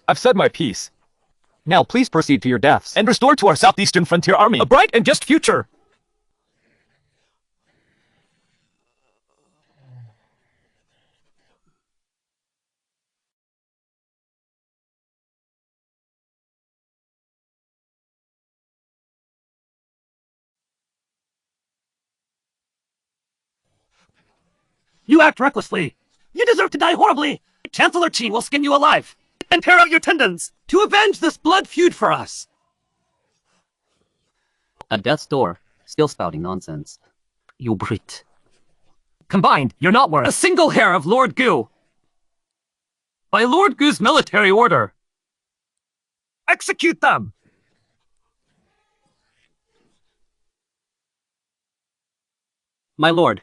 I've said my piece. Now please proceed to your deaths and restore to our Southeastern Frontier Army a bright and just future. You act recklessly. You deserve to die horribly. Chancellor Qi will skin you alive and tear out your tendons to avenge this blood feud for us. At death's door, still spouting nonsense. You brute. Combined, you're not worth a single hair of Lord Gu. By Lord Gu's military order. Execute them! My lord,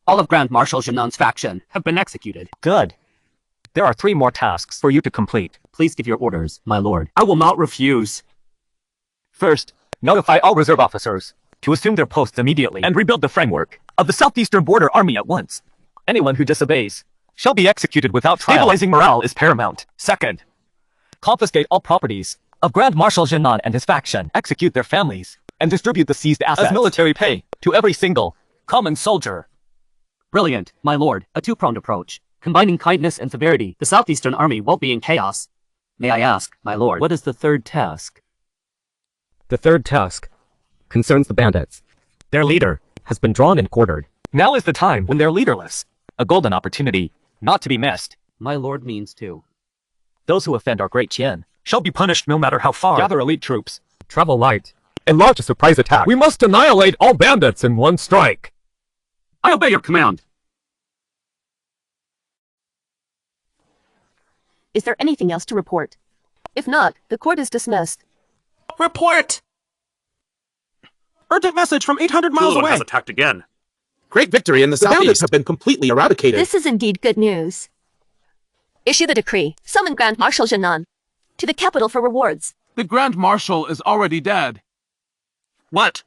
all of Grand Marshal Jinan's faction have been executed. Good. There are 3 more tasks for you to complete. Please give your orders, my lord. I will not refuse. First, notify all reserve officers to assume their posts immediately and rebuild the framework of the Southeastern Border Army at once. Anyone who disobeys shall be executed without trial. Stabilizing morale is paramount. Second, confiscate all properties of Grand Marshal Jinan and his faction, execute their families, and distribute the seized assets as military pay to every single common soldier. Brilliant, my lord. A two-pronged approach. Combining kindness and severity, the Southeastern Army won't be in chaos. May I ask, my lord, what is the third task? The third task concerns the bandits. Their leader has been drawn and quartered. Now is the time when they're leaderless. A golden opportunity, not to be missed. My lord means to. Those who offend our great Qian shall be punished no matter how far. Gather elite troops, travel light, and launch a surprise attack. We must annihilate all bandits in one strike. I obey your command. Is there anything else to report? If not, the court is dismissed. Report! Urgent message from 800 miles Tuluan away. has attacked again. Great victory in the The bandits southeast. have been completely eradicated. This is indeed good news. Issue the decree. Summon Grand Marshal Jinan to the capital for rewards. The Grand Marshal is already dead. What?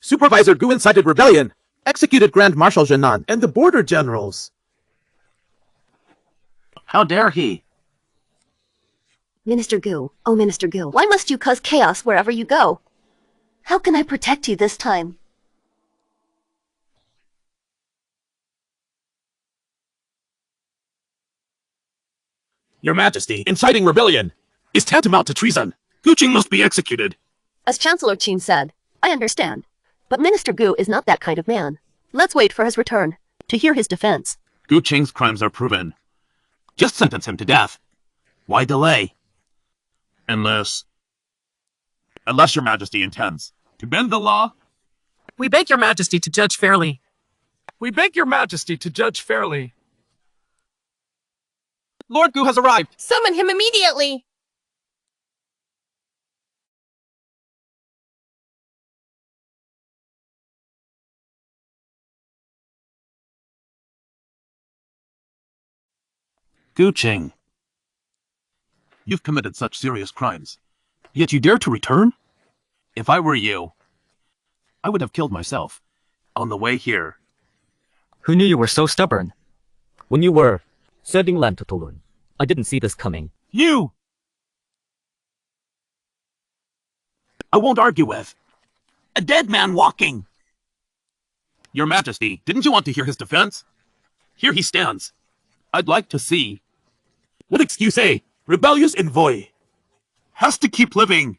Supervisor Gu incited rebellion, executed Grand Marshal Jinan and the border generals. How dare he? Minister Gu, oh Minister Gu, why must you cause chaos wherever you go? How can I protect you this time? Your Majesty, inciting rebellion is tantamount to treason. Guqing must be executed. As Chancellor Qin said, I understand. But Minister Gu is not that kind of man. Let's wait for his return to hear his defense. Guqing's crimes are proven. Just sentence him to death. Why delay? Unless Your Majesty intends to bend the law. We beg your majesty to judge fairly. We beg your majesty to judge fairly. Lord Gu has arrived. Summon him immediately! Guqing, you've committed such serious crimes, yet you dare to return? If I were you, I would have killed myself on the way here. Who knew you were so stubborn? When you were sending land to Tulun, I didn't see this coming. You! I won't argue with a dead man walking. Your Majesty, didn't you want to hear his defense? Here he stands. I'd like to see. What excuse a rebellious envoy has to keep living.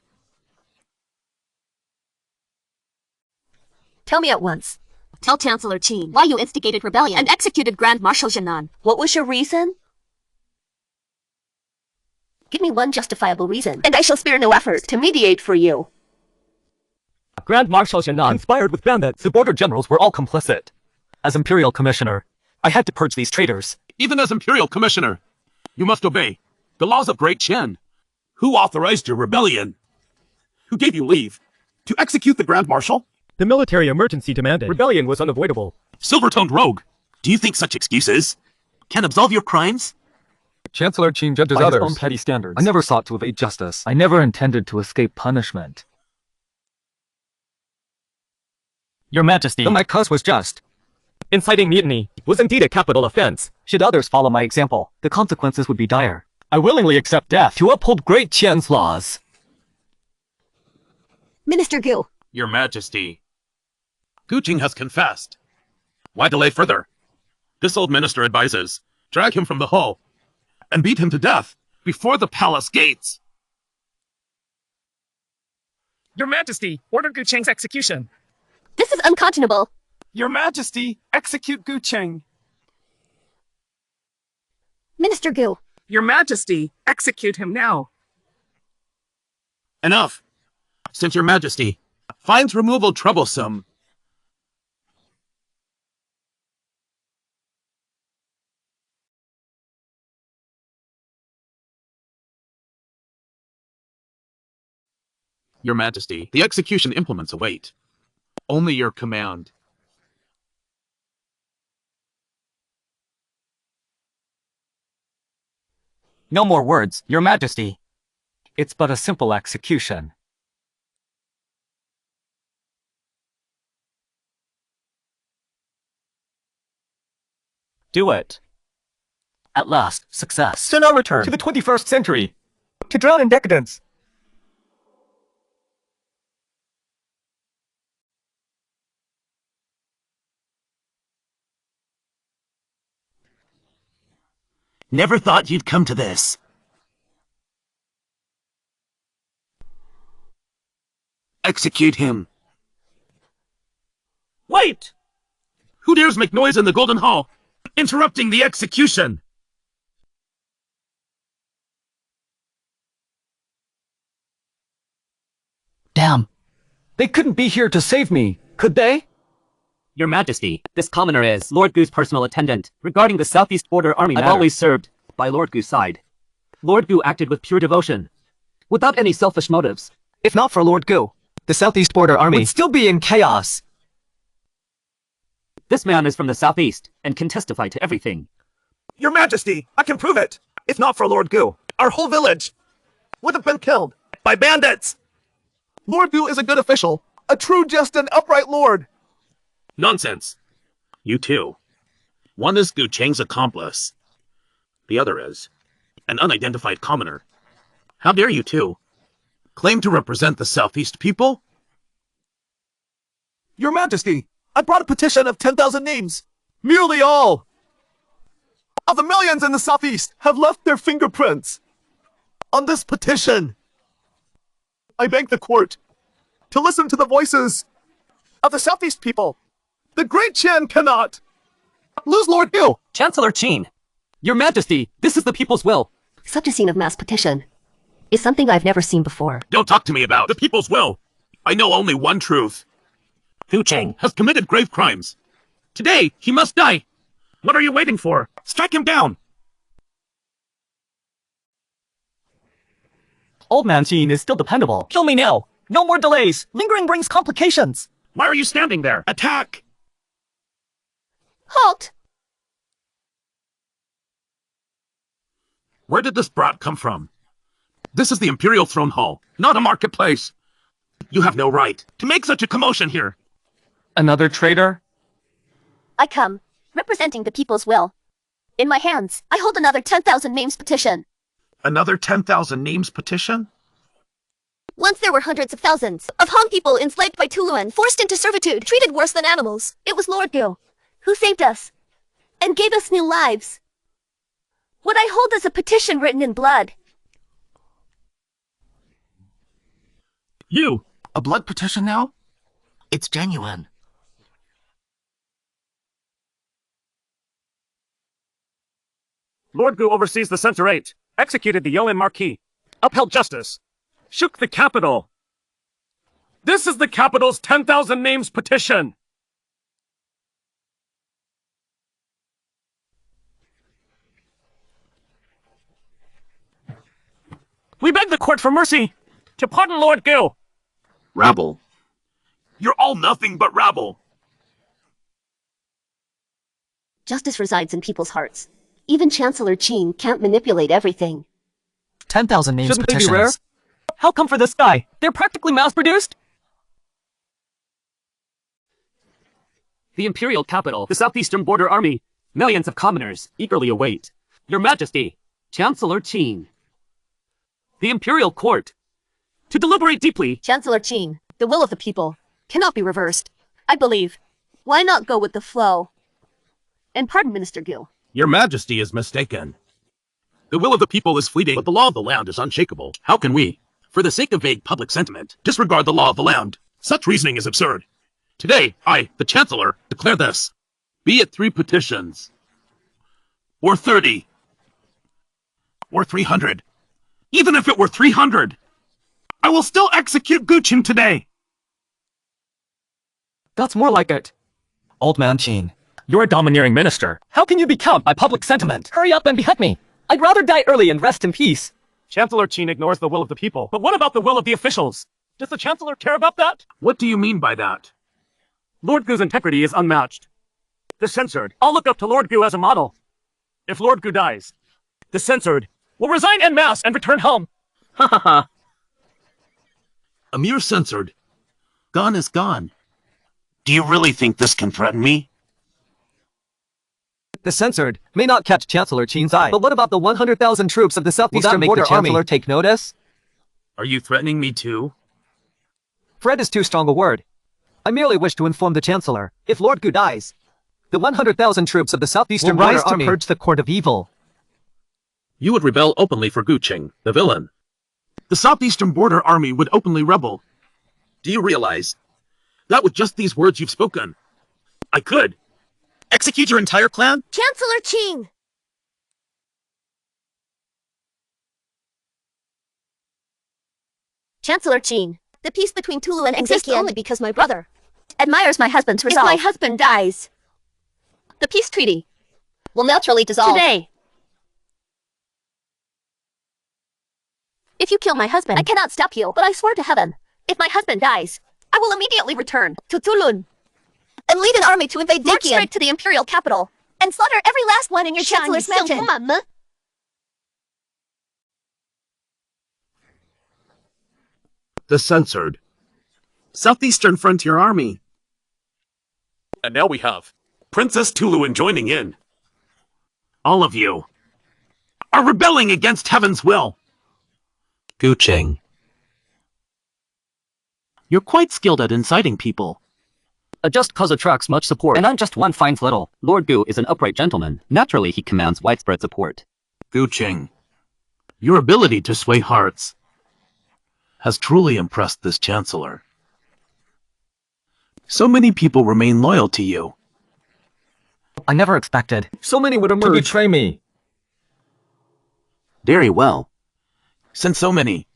Tell me at once. Tell Chancellor Qin why you instigated rebellion and executed Grand Marshal Jinan. What was your reason? Give me one justifiable reason, and I shall spare no effort to mediate for you. Grand Marshal Jinan conspired with bandits. The border generals were all complicit. As Imperial Commissioner, I had to purge these traitors. Even as Imperial Commissioner, you must obey the laws of Great Qian. Who authorized your rebellion? Who gave you leave to execute the Grand Marshal? The military emergency demanded. Rebellion was unavoidable. Silver-toned rogue, do you think such excuses can absolve your crimes? Chancellor Qin judges By others. his own petty standards. I never sought to evade justice. I never intended to escape punishment. Your Majesty, But my cause was just. inciting mutiny was indeed a capital offense. Should others follow my example, the consequences would be dire. I willingly accept death to uphold Great Qian's laws. Minister Gu, Your Majesty, Guqing has confessed. Why delay further? This old minister advises, drag him from the hall and beat him to death before the palace gates. Your majesty, order Guqing's execution. this is unconscionable. Your majesty, execute Guqing. Minister Gu, Your majesty, execute him now. Enough. Since your Majesty finds removal troublesome, Your Majesty, the execution implements await. Only your command. No more words, Your Majesty. It's but a simple execution. Do it. At last, success. To no return. To the 21st century. To drown in decadence. Never thought you'd come to this. Execute him. Wait! Who dares make noise in the Golden Hall, interrupting the execution? Damn. They couldn't be here to save me, could they? Your Majesty, this commoner is Lord Gu's personal attendant. Regarding the Southeast Border Army matter, I've always served by Lord Gu's side. Lord Gu acted with pure devotion, without any selfish motives. If not for Lord Gu, the Southeast Border Army would still be in chaos. This man is from the Southeast, and can testify to everything. Your Majesty, I can prove it. If not for Lord Gu, our whole village would have been killed by bandits. Lord Gu is a good official, a true, just, and upright lord. Nonsense. You too. One is Gu Cheng's accomplice. The other is an unidentified commoner. How dare you two claim to represent the Southeast people? Your Majesty, I brought a petition of 10,000 names. Nearly all of the millions in the Southeast have left their fingerprints on this petition. I beg the court to listen to the voices of the Southeast people. The Great Qian cannot lose Lord Gu. Chancellor Qin, Your Majesty, this is the people's will. Such a scene of mass petition is something I've never seen before. Don't talk to me about the people's will. I know only one truth. Gu Cheng has committed grave crimes. Today, he must die. What are you waiting for? Strike him down. Old man Qin is still dependable. Kill me now. No more delays. Lingering brings complications. Why are you standing there? Attack! Halt! Where did this brat come from? This is the Imperial Throne Hall, not a marketplace. You have no right to make such a commotion here. Another traitor? I come, representing the people's will. In my hands, I hold another 10,000 names petition. Another 10,000 names petition? Once there were hundreds of thousands of Han people enslaved by Tuluan, forced into servitude, treated worse than animals. It was Lord Gu who saved us and gave us new lives. What I hold is a petition written in blood. You! A blood petition now? It's genuine. Lord Gu oversees the censorate, executed the Yuan Marquis, upheld justice, shook the capital. This is the capital's 10,000 names petition. We beg the court for mercy to pardon Lord Gu. Rabble. You're all nothing but rabble. Justice resides in people's hearts. Even Chancellor Qin can't manipulate everything. 10,000 names Shouldn't they be petitions. rare? How come for this guy? They're practically mass-produced? The Imperial capital, the Southeastern Border Army, millions of commoners eagerly await. Your Majesty, Chancellor Qin. The Imperial Court, to deliberate deeply. Chancellor Qin, the will of the people cannot be reversed. I believe. Why not go with the flow? And pardon Minister Gu. Your Majesty is mistaken. The will of the people is fleeting, but the law of the land is unshakable. How can we, for the sake of vague public sentiment, disregard the law of the land? Such reasoning is absurd. Today, I, the Chancellor, declare this. Be it 3 petitions, or 30, or 300. Even if it were 300, I will still execute Gu Cheng today. That's more like it. Old man Qin, you're a domineering minister. How can you be cowed by public sentiment? Hurry up and behead me. I'd rather die early and rest in peace. Chancellor Qin ignores the will of the people. But what about the will of the officials? Does the Chancellor care about that? What do you mean by that? Lord Gu's integrity is unmatched. The censored, I'll look up to Lord Gu as a model. If Lord Gu dies, the censored will resign en masse and return home. Ha ha ha. A mere censored. Gone is gone. Do you really think this can threaten me? The censored may not catch Chancellor Qin's eye, but what about the 100,000 troops of the Southeastern Border Army? Chancellor take notice? Are you threatening me too? Threat is too strong a word. I merely wish to inform the Chancellor, if Lord Gu dies, the 100,000 troops of the Southeastern Border Army will rise to purge the court of evil. You would rebel openly for Guqing, the villain. The Southeastern Border Army would openly rebel. Do you realize that with just these words you've spoken, I could execute your entire clan? Chancellor Qing! Chancellor Qing, the peace between Tulu and exists only because my brother admires my husband's resolve. If my husband dies, the peace treaty will naturally dissolve. Today. If you kill my husband, I cannot stop you, but I swear to heaven, if my husband dies, I will immediately return to Tulun and lead an army to invade March straight to the imperial capital and slaughter every last one in your chancellor's mansion. The censored Southeastern Frontier Army. And now we have Princess Tuluan joining in. All of you are rebelling against heaven's will. Guqing. You're quite skilled at inciting people. A just cause attracts much support, and unjust one finds little. Lord Gu is an upright gentleman. Naturally, he commands widespread support. Guqing, your ability to sway hearts has truly impressed this chancellor. So many people remain loyal to you. I never expected so many would emerge to betray me. Very well. Since so many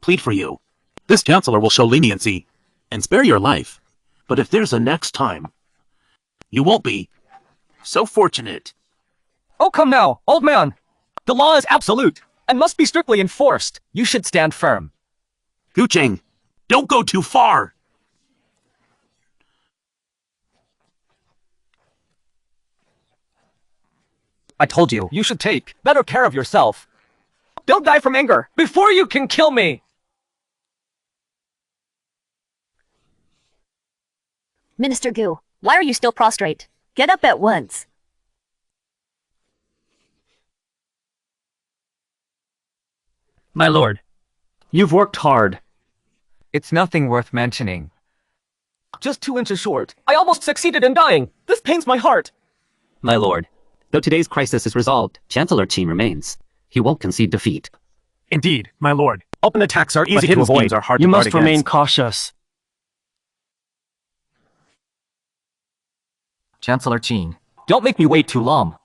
plead for you, this chancellor will show leniency and spare your life. But if there's a next time, you won't be so fortunate. Oh, come now, old man. The law is absolute and must be strictly enforced. You should stand firm. Guqing, don't go too far. I told you, you should take better care of yourself. Don't die from anger before you can kill me. Minister Gu, why are you still prostrate? Get up at once. My lord, you've worked hard. It's nothing worth mentioning. Just 2 inches short. I almost succeeded in dying. This pains my heart. My lord, though today's crisis is resolved, Chancellor Qing remains. He won't concede defeat. Indeed, my lord. Open attacks are easy to avoid. Are hard you must remain cautious. Chancellor Qing, don't make me wait too long.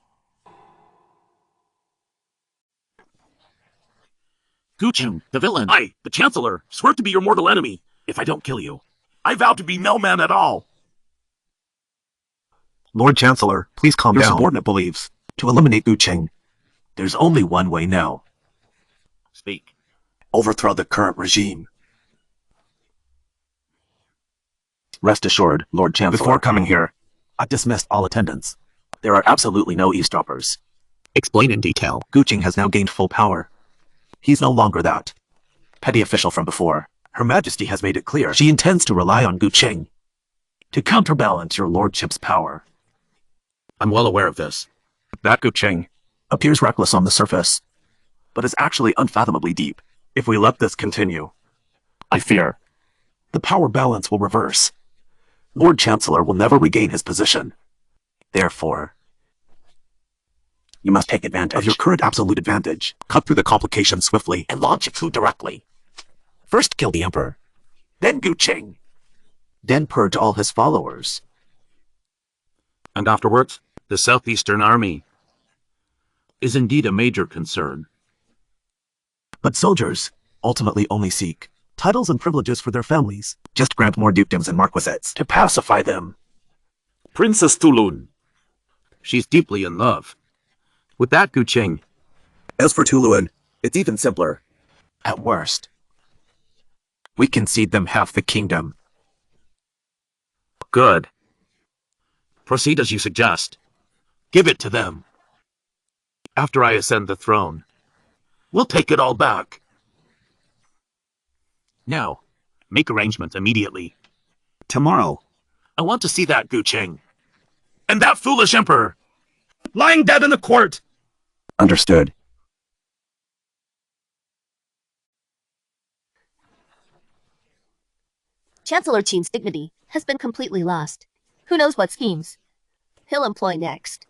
Guqing, the villain, I, the Chancellor, swear to be your mortal enemy. If I don't kill you, I vow to be no man at all. Lord Chancellor, please calm down. Your subordinate believes to eliminate Guqing, there's only one way now. Speak. Overthrow the current regime. Rest assured, Lord Chancellor. Before coming here, I dismissed all attendants. There are absolutely no eavesdroppers. Explain in detail. Guqing has now gained full power. He's no longer that petty official from before. Her Majesty has made it clear she intends to rely on Guqing to counterbalance your lordship's power. I'm well aware of this. That Guqing appears reckless on the surface, but is actually unfathomably deep. If we let this continue, I fear the power balance will reverse. Lord Chancellor will never regain his position. Therefore, you must take advantage of your current absolute advantage. Cut through the complications swiftly and launch a coup directly. First kill the Emperor, then Guqing, then purge all his followers. And afterwards, the Southeastern Army is indeed a major concern. But soldiers ultimately only seek titles and privileges for their families. Just grant more dukedoms and marquisates to pacify them. Princess Tulun. She's deeply in love with that Guqing. As for Tuluan, it's even simpler. At worst, we concede them half the kingdom. Good. Proceed as you suggest. Give it to them. After I ascend the throne, we'll take it all back. Now, make arrangements immediately. Tomorrow, I want to see that Guqing and that foolish emperor lying dead in the court. Understood. Chancellor Qing's dignity has been completely lost. Who knows what schemes he'll employ next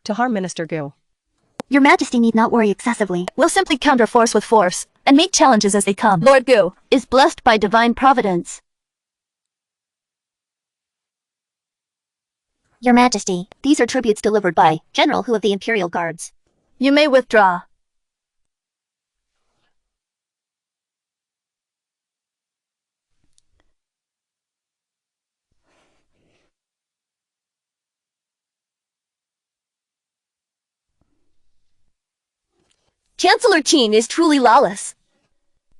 to harm Minister Gu. Your Majesty need not worry excessively. We'll simply counter force with force, and meet challenges as they come. Lord Gu is blessed by divine providence. Your Majesty, these are tributes delivered by General Hu of the Imperial Guards. You may withdraw. Chancellor Qin is truly lawless,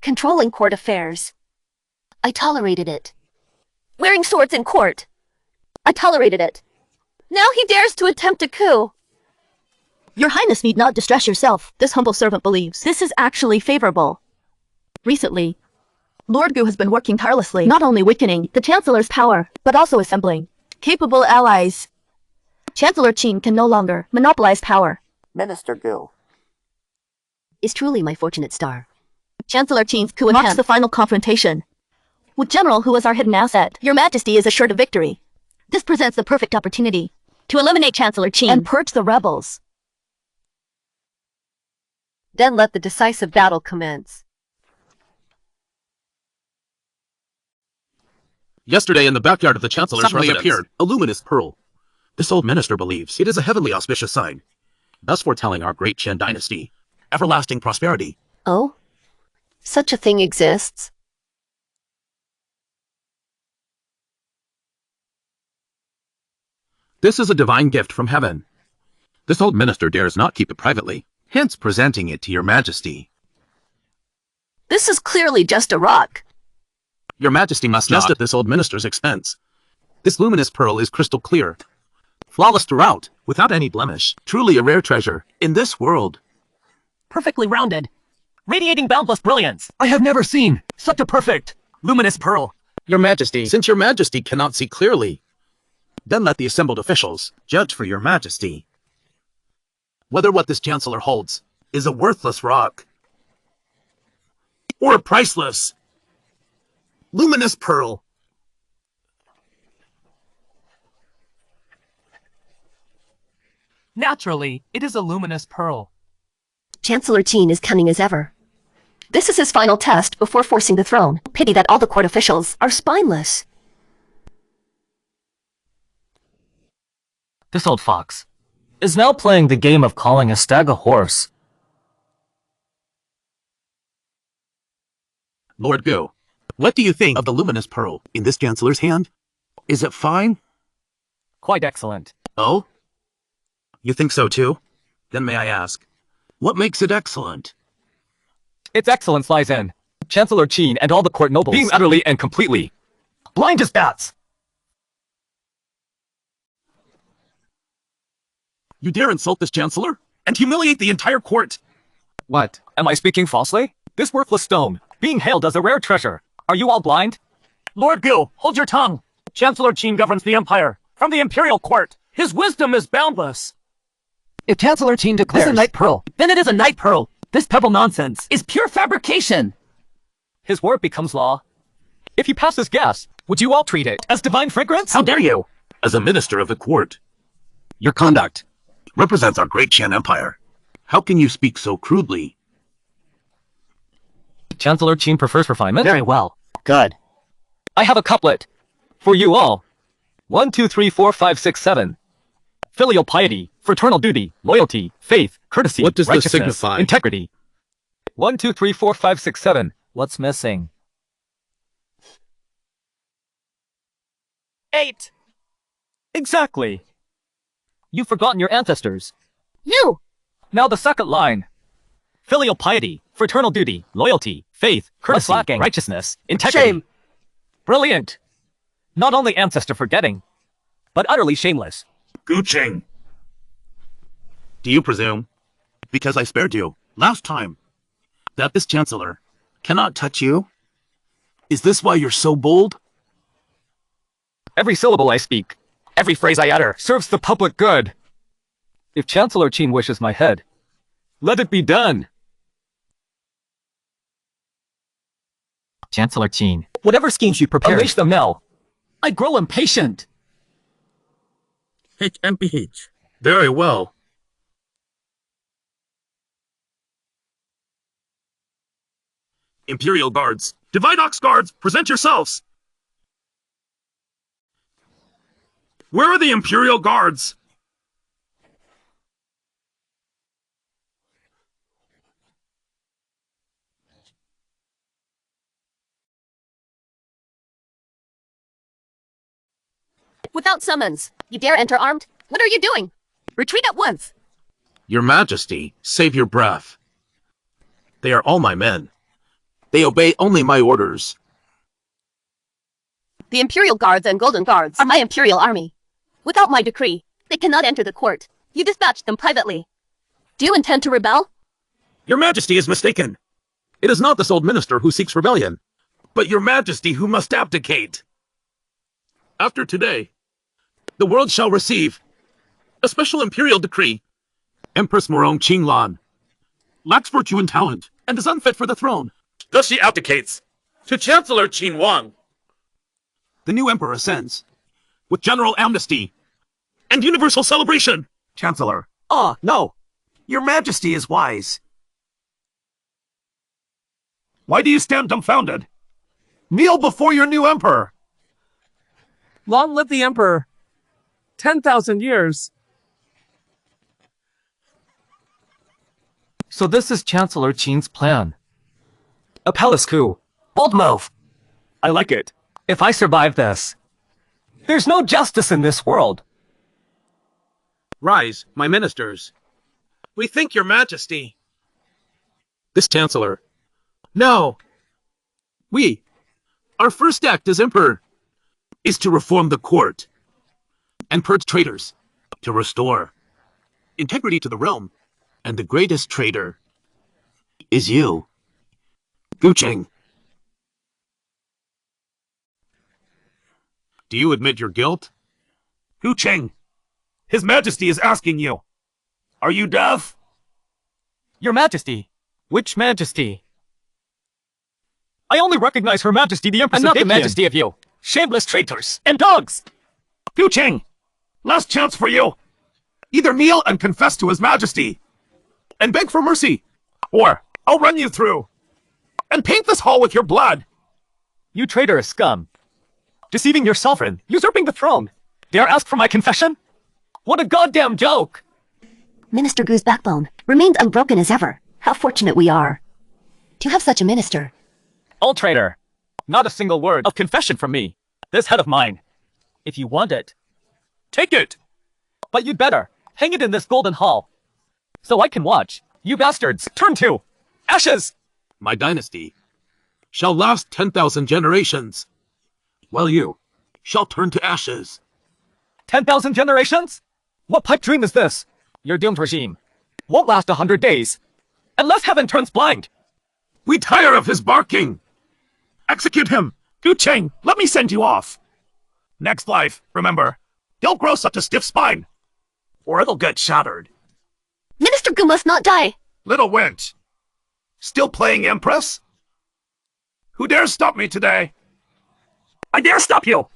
controlling court affairs. I tolerated it. Wearing swords in court. I tolerated it. Now he dares to attempt a coup. Your Highness need not distress yourself. This humble servant believes This is actually favorable. recently, Lord Gu has been working tirelessly, not only weakening the Chancellor's power, but also assembling Capable allies. Chancellor Qin can no longer monopolize power. Minister Gu Is truly my fortunate star. Chancellor Qin's coup marks the final confrontation. With General Hu as our hidden asset, Your Majesty is assured of victory. This presents the perfect opportunity to eliminate Chancellor Qin and purge the rebels. Then let the decisive battle commence. Yesterday in the backyard of the Chancellor's suddenly appeared a luminous pearl. This old minister believes it is a heavenly auspicious sign, thus foretelling our great Qian dynasty, everlasting prosperity. Oh? Such a thing exists? This is a divine gift from heaven. This old minister dares not keep it privately, hence presenting it to your majesty. This is clearly just a rock. Your majesty must not at this old minister's expense. This luminous pearl is crystal clear, flawless throughout, without any blemish. Truly a rare treasure in this world. Perfectly rounded, radiating boundless brilliance. I have never seen such a perfect, luminous pearl. Your majesty, since your majesty cannot see clearly, then let the assembled officials judge for your majesty whether what this chancellor holds is a worthless rock or a priceless, luminous pearl. Naturally, it is a luminous pearl. Chancellor Qin is cunning as ever. This is his final test before forcing the throne. Pity that all the court officials are spineless. This old fox is now playing the game of calling a stag a horse. Lord Gu, what do you think of the luminous pearl in this chancellor's hand? Is it fine? Quite excellent. Oh? You think so too? Then may I ask, what makes it excellent? Its excellence lies in Chancellor Qin and all the court nobles being utterly and completely blind as bats. You dare insult this chancellor and humiliate the entire court? What? Am I speaking falsely? This worthless stone, being hailed as a rare treasure. Are you all blind? Lord Gu, hold your tongue. Chancellor Qin governs the empire from the imperial court. His wisdom is boundless. If Chancellor Qin declares this a night pearl, then it is a night pearl. This pebble nonsense is pure fabrication. His word becomes law. If he passes gas, would you all treat it as divine fragrance? How dare you? As a minister of the court, your conduct represents our great Qian Empire. How can you speak so crudely? Chancellor Qin prefers refinement? Very well. Good. I have a couplet for you all. 1, 2, 3, 4, 5, 6, 7. Filial piety, fraternal duty, loyalty, faith, courtesy, What does this righteousness, signify? integrity. 1, 2, 3, 4, 5, 6, 7. What's missing? 8. Exactly. You've forgotten your ancestors. You! Now the second line. Filial piety, fraternal duty, loyalty, faith, courtesy, righteousness, integrity. Shame. Brilliant. Not only ancestor forgetting, but utterly shameless. Guching. Do you presume, because I spared you last time, that this chancellor cannot touch you? Is this why you're so bold? Every syllable I speak, every phrase I utter, serves the public good. If Chancellor Qin wishes my head, let it be done. Chancellor Qin, whatever schemes you prepare, unleash them now. I grow impatient. HMPH. Very well. Imperial Guards, Dividox Guards, present yourselves! Where are the Imperial Guards? Without summons, you dare enter armed? What are you doing? Retreat at once! Your Majesty, save your breath. They are all my men. They obey only my orders. The Imperial Guards and Golden Guards are my Imperial Army. Without my decree, they cannot enter the court. You dispatched them privately. Do you intend to rebel? Your Majesty is mistaken. It is not this old minister who seeks rebellion, but your Majesty who must abdicate. After today, the world shall receive a special imperial decree. Empress Morong Qinglan lacks virtue and talent and is unfit for the throne. Thus she abdicates to Chancellor Qin Wang. The new emperor ascends with general amnesty and universal celebration. Chancellor. Ah, no. Your Majesty is wise. Why do you stand dumbfounded? Kneel before your new emperor. Long live the Emperor. 10,000 years. So this is Chancellor Qin's plan. A palace coup. Bold move. I like it. If I survive this, there's no justice in this world. Rise, my ministers. We thank your Majesty. This Chancellor. No. Our first act as Emperor is to reform the court and purge traitors, to restore integrity to the realm. And the greatest traitor is you, Gucheng. Do you admit your guilt? Gucheng, His Majesty is asking you. Are you deaf? Your Majesty? Which Majesty? I only recognize Her Majesty the Empress I'm of not the Dakian. Majesty of you. Shameless traitors and dogs! Gucheng, last chance for you. Either kneel and confess to His Majesty and beg for mercy, or I'll run you through and paint this hall with your blood. You traitorous scum. Deceiving your sovereign, usurping the throne. Dare ask for my confession? What a goddamn joke! Minister Gu's backbone remains unbroken as ever. How fortunate we are to have such a minister. All traitor. Not a single word of confession from me. This head of mine. If you want it, take it. But you'd better hang it in this golden hall, so I can watch you bastards turn to ashes. My dynasty shall last 10,000 generations, while you shall turn to ashes. 10,000 generations? What pipe dream is this? Your doomed regime won't last 100 days, unless heaven turns blind. We tire of his barking. Execute him. Gucheng, let me send you off. Next life, remember, don't grow such a stiff spine, or it'll get shattered. Minister Gu must not die. Little wench. Still playing Empress? Who dares stop me today? I dare stop you!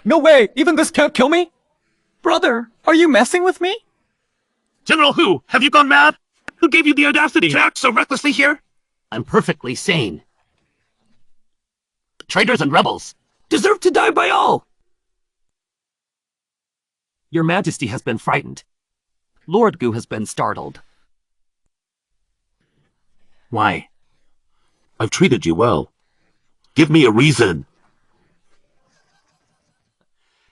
No way! Even this can't kill me? Brother, are you messing with me? General Hu, have you gone mad? Who gave you the audacity to act so recklessly here? I'm perfectly sane. Traitors and rebels deserve to die by all. Your Majesty has been frightened. Lord Gu has been startled. Why? I've treated you well. Give me a reason.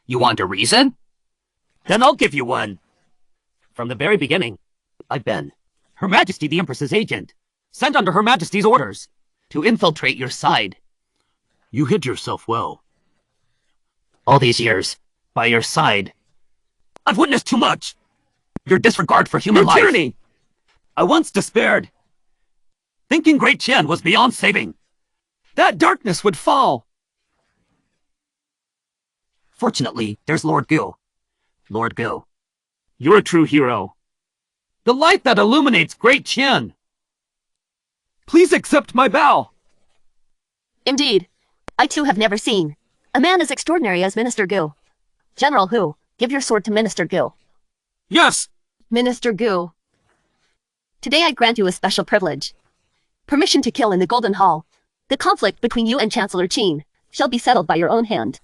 You want a reason? Then I'll give you one. From the very beginning, I've been Her Majesty the Empress's agent, sent under Her Majesty's orders to infiltrate your side. You hid yourself well. All these years, by your side, I've witnessed too much. Your disregard for human life. Tyranny. I once despaired, thinking Great Qian was beyond saving. That darkness would fall. Fortunately, there's Lord Gu. Lord Gu. You're a true hero. The light that illuminates Great Qian. Please accept my bow. Indeed, I too have never seen a man as extraordinary as Minister Gu. General Hu, give your sword to Minister Gu. Yes! Minister Gu. Today I grant you a special privilege. Permission to kill in the Golden Hall. The conflict between you and Chancellor Qin shall be settled by your own hand.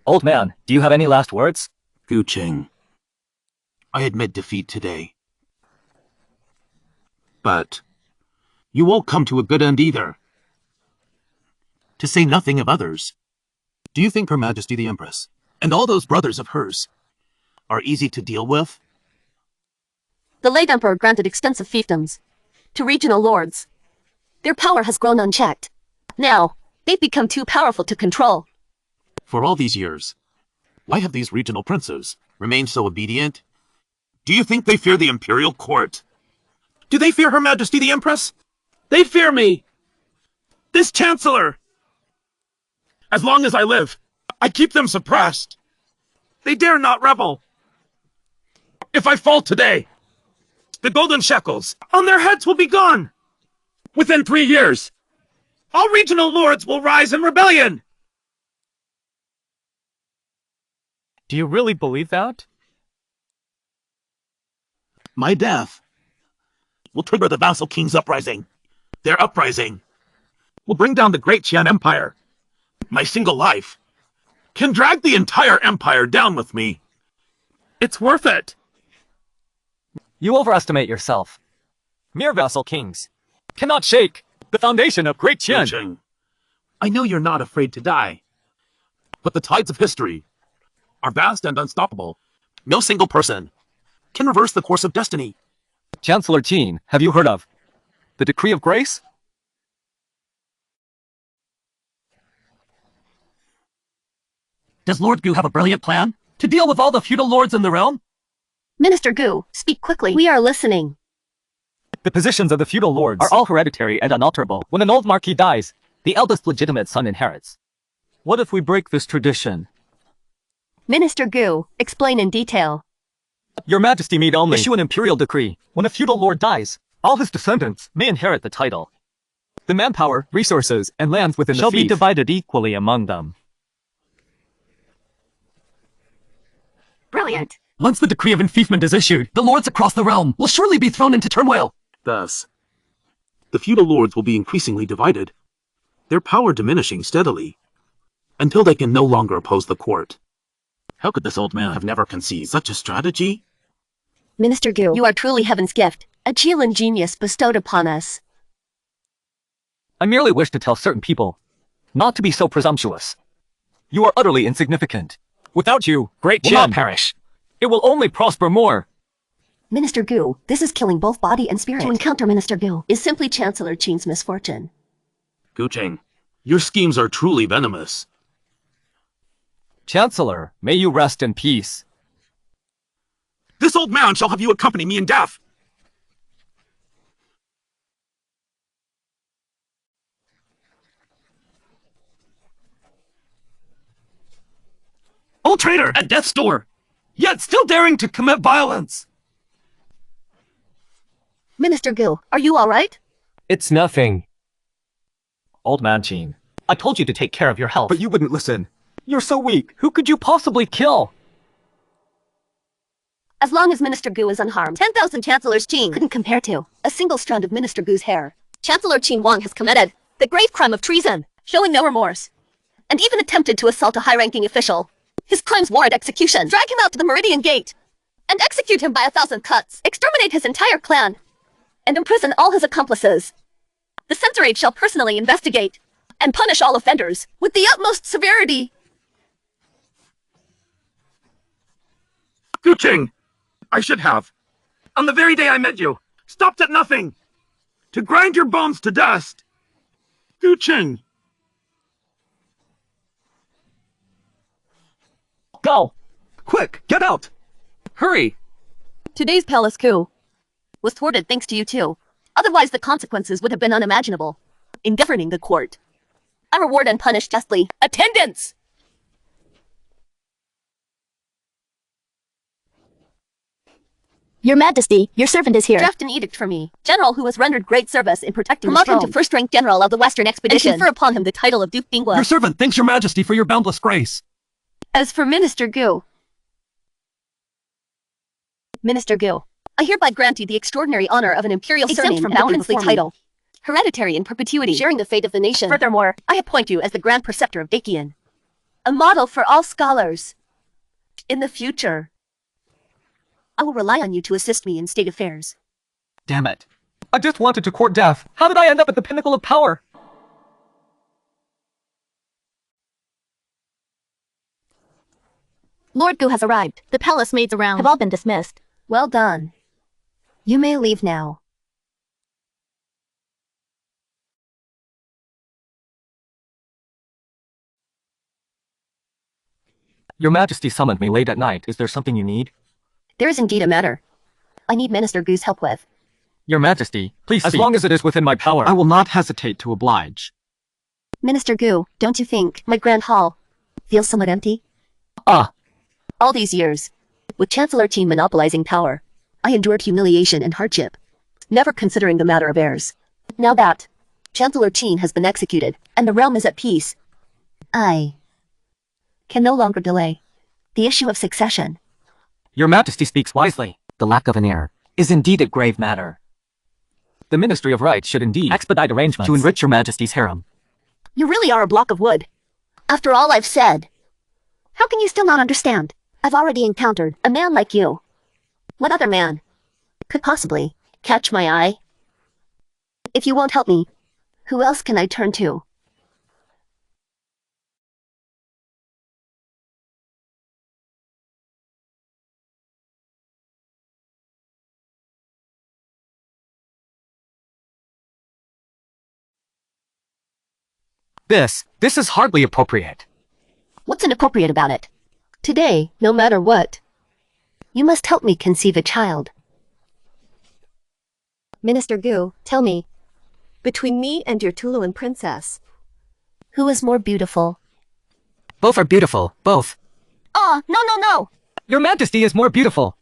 Old man, do you have any last words? Gu Cheng, I admit defeat today. But you won't come to a good end either. To say nothing of others. Do you think Her Majesty the Empress and all those brothers of hers are easy to deal with? The late Emperor granted extensive fiefdoms to regional lords. Their power has grown unchecked. Now, they've become too powerful to control. For all these years, why have these regional princes remained so obedient? Do you think they fear the imperial court? Do they fear Her Majesty the Empress? They fear me! This Chancellor! As long as I live, I keep them suppressed. They dare not rebel. If I fall today, the golden shekels on their heads will be gone. Within 3 years, all regional lords will rise in rebellion. Do you really believe that? My death will trigger the vassal king's uprising. Their uprising will bring down the great Qian Empire. My single life can drag the entire empire down with me. It's worth it. You overestimate yourself. Mere vassal kings cannot shake the foundation of great Qian. Cheng, I know you're not afraid to die, but the tides of history are vast and unstoppable. No single person can reverse the course of destiny. Chancellor Qin, have you heard of the Decree of Grace? Does Lord Gu have a brilliant plan to deal with all the feudal lords in the realm? Minister Gu, speak quickly. We are listening. The positions of the feudal lords are all hereditary and unalterable. When an old marquis dies, the eldest legitimate son inherits. What if we break this tradition? Minister Gu, explain in detail. Your Majesty need only issue an imperial decree. When a feudal lord dies, all his descendants may inherit the title. The manpower, resources, and lands within the fief shall be divided equally among them. Brilliant. Once the decree of enfeoffment is issued, the lords across the realm will surely be thrown into turmoil. Thus, the feudal lords will be increasingly divided, their power diminishing steadily, until they can no longer oppose the court. How could this old man have never conceived such a strategy? Minister Gu, you are truly heaven's gift, a Qilin genius bestowed upon us. I merely wish to tell certain people not to be so presumptuous. You are utterly insignificant. Without you, great Qian will not perish. It will only prosper more. Minister Gu, this is killing both body and spirit. To encounter Minister Gu is simply Chancellor Qin's misfortune. Gu Cheng, your schemes are truly venomous. Chancellor, may you rest in peace. This old man shall have you accompany me in death. Old traitor at death's door, yet still daring to commit violence. Minister Gu, are you all right? It's nothing. Old man Qin, I told you to take care of your health. but you wouldn't listen. You're so weak. Who could you possibly kill? As long as Minister Gu is unharmed, 10,000 Chancellors Qin couldn't compare to a single strand of Minister Gu's hair. Chancellor Qin Wang has committed the grave crime of treason, showing no remorse, and even attempted to assault a high-ranking official. His crimes warrant execution. Drag him out to the Meridian Gate and execute him by 1,000 cuts. Exterminate his entire clan and imprison all his accomplices. The censorate shall personally investigate and punish all offenders with the utmost severity. Gu Cheng, I should have, on the very day I met you, stopped at nothing to grind your bones to dust. Gu Cheng. Go! Quick, get out! Hurry! Today's palace coup was thwarted thanks to you too. Otherwise the consequences would have been unimaginable in governing the court. I reward and punish justly. Attendance! Your Majesty, your servant is here. Draft an edict for me, general who has rendered great service in protecting the Promote throne. him to first-rank general of the Western Expedition. And confer upon him the title of Duke Bingwa. Your servant thanks your majesty for your boundless grace. As for Minister Gu, I hereby grant you the extraordinary honor of an imperial surname from and a bowing princely before me. title, hereditary in perpetuity, sharing the fate of the nation. Furthermore, I appoint you as the Grand Preceptor of Dakian, a model for all scholars. In the future, I will rely on you to assist me in state affairs. Damn it. I just wanted to court death. How did I end up at the pinnacle of power? Lord Gu has arrived. The palace maids around have all been dismissed. Well done. You may leave now. Your Majesty summoned me late at night. Is there something you need? There is indeed a matter I need Minister Gu's help with. Your Majesty, please speak. As long as it is within my power, I will not hesitate to oblige. Minister Gu, don't you think my grand hall feels somewhat empty? All these years, with Chancellor Qin monopolizing power, I endured humiliation and hardship, never considering the matter of heirs. Now that Chancellor Qin has been executed and the realm is at peace, I can no longer delay the issue of succession. Your Majesty speaks wisely. The lack of an heir is indeed a grave matter. The Ministry of Rights should indeed expedite arrangements to enrich your Majesty's harem. You really are a block of wood. After all I've said, how can you still not understand? I've already encountered a man like you. What other man could possibly catch my eye? If you won't help me, who else can I turn to? This is hardly appropriate. What's inappropriate about it? Today, no matter what, you must help me conceive a child. Minister Gu, tell me, between me and your Tuluan princess, who is more beautiful? Both are beautiful, both. No. Your Majesty is more beautiful.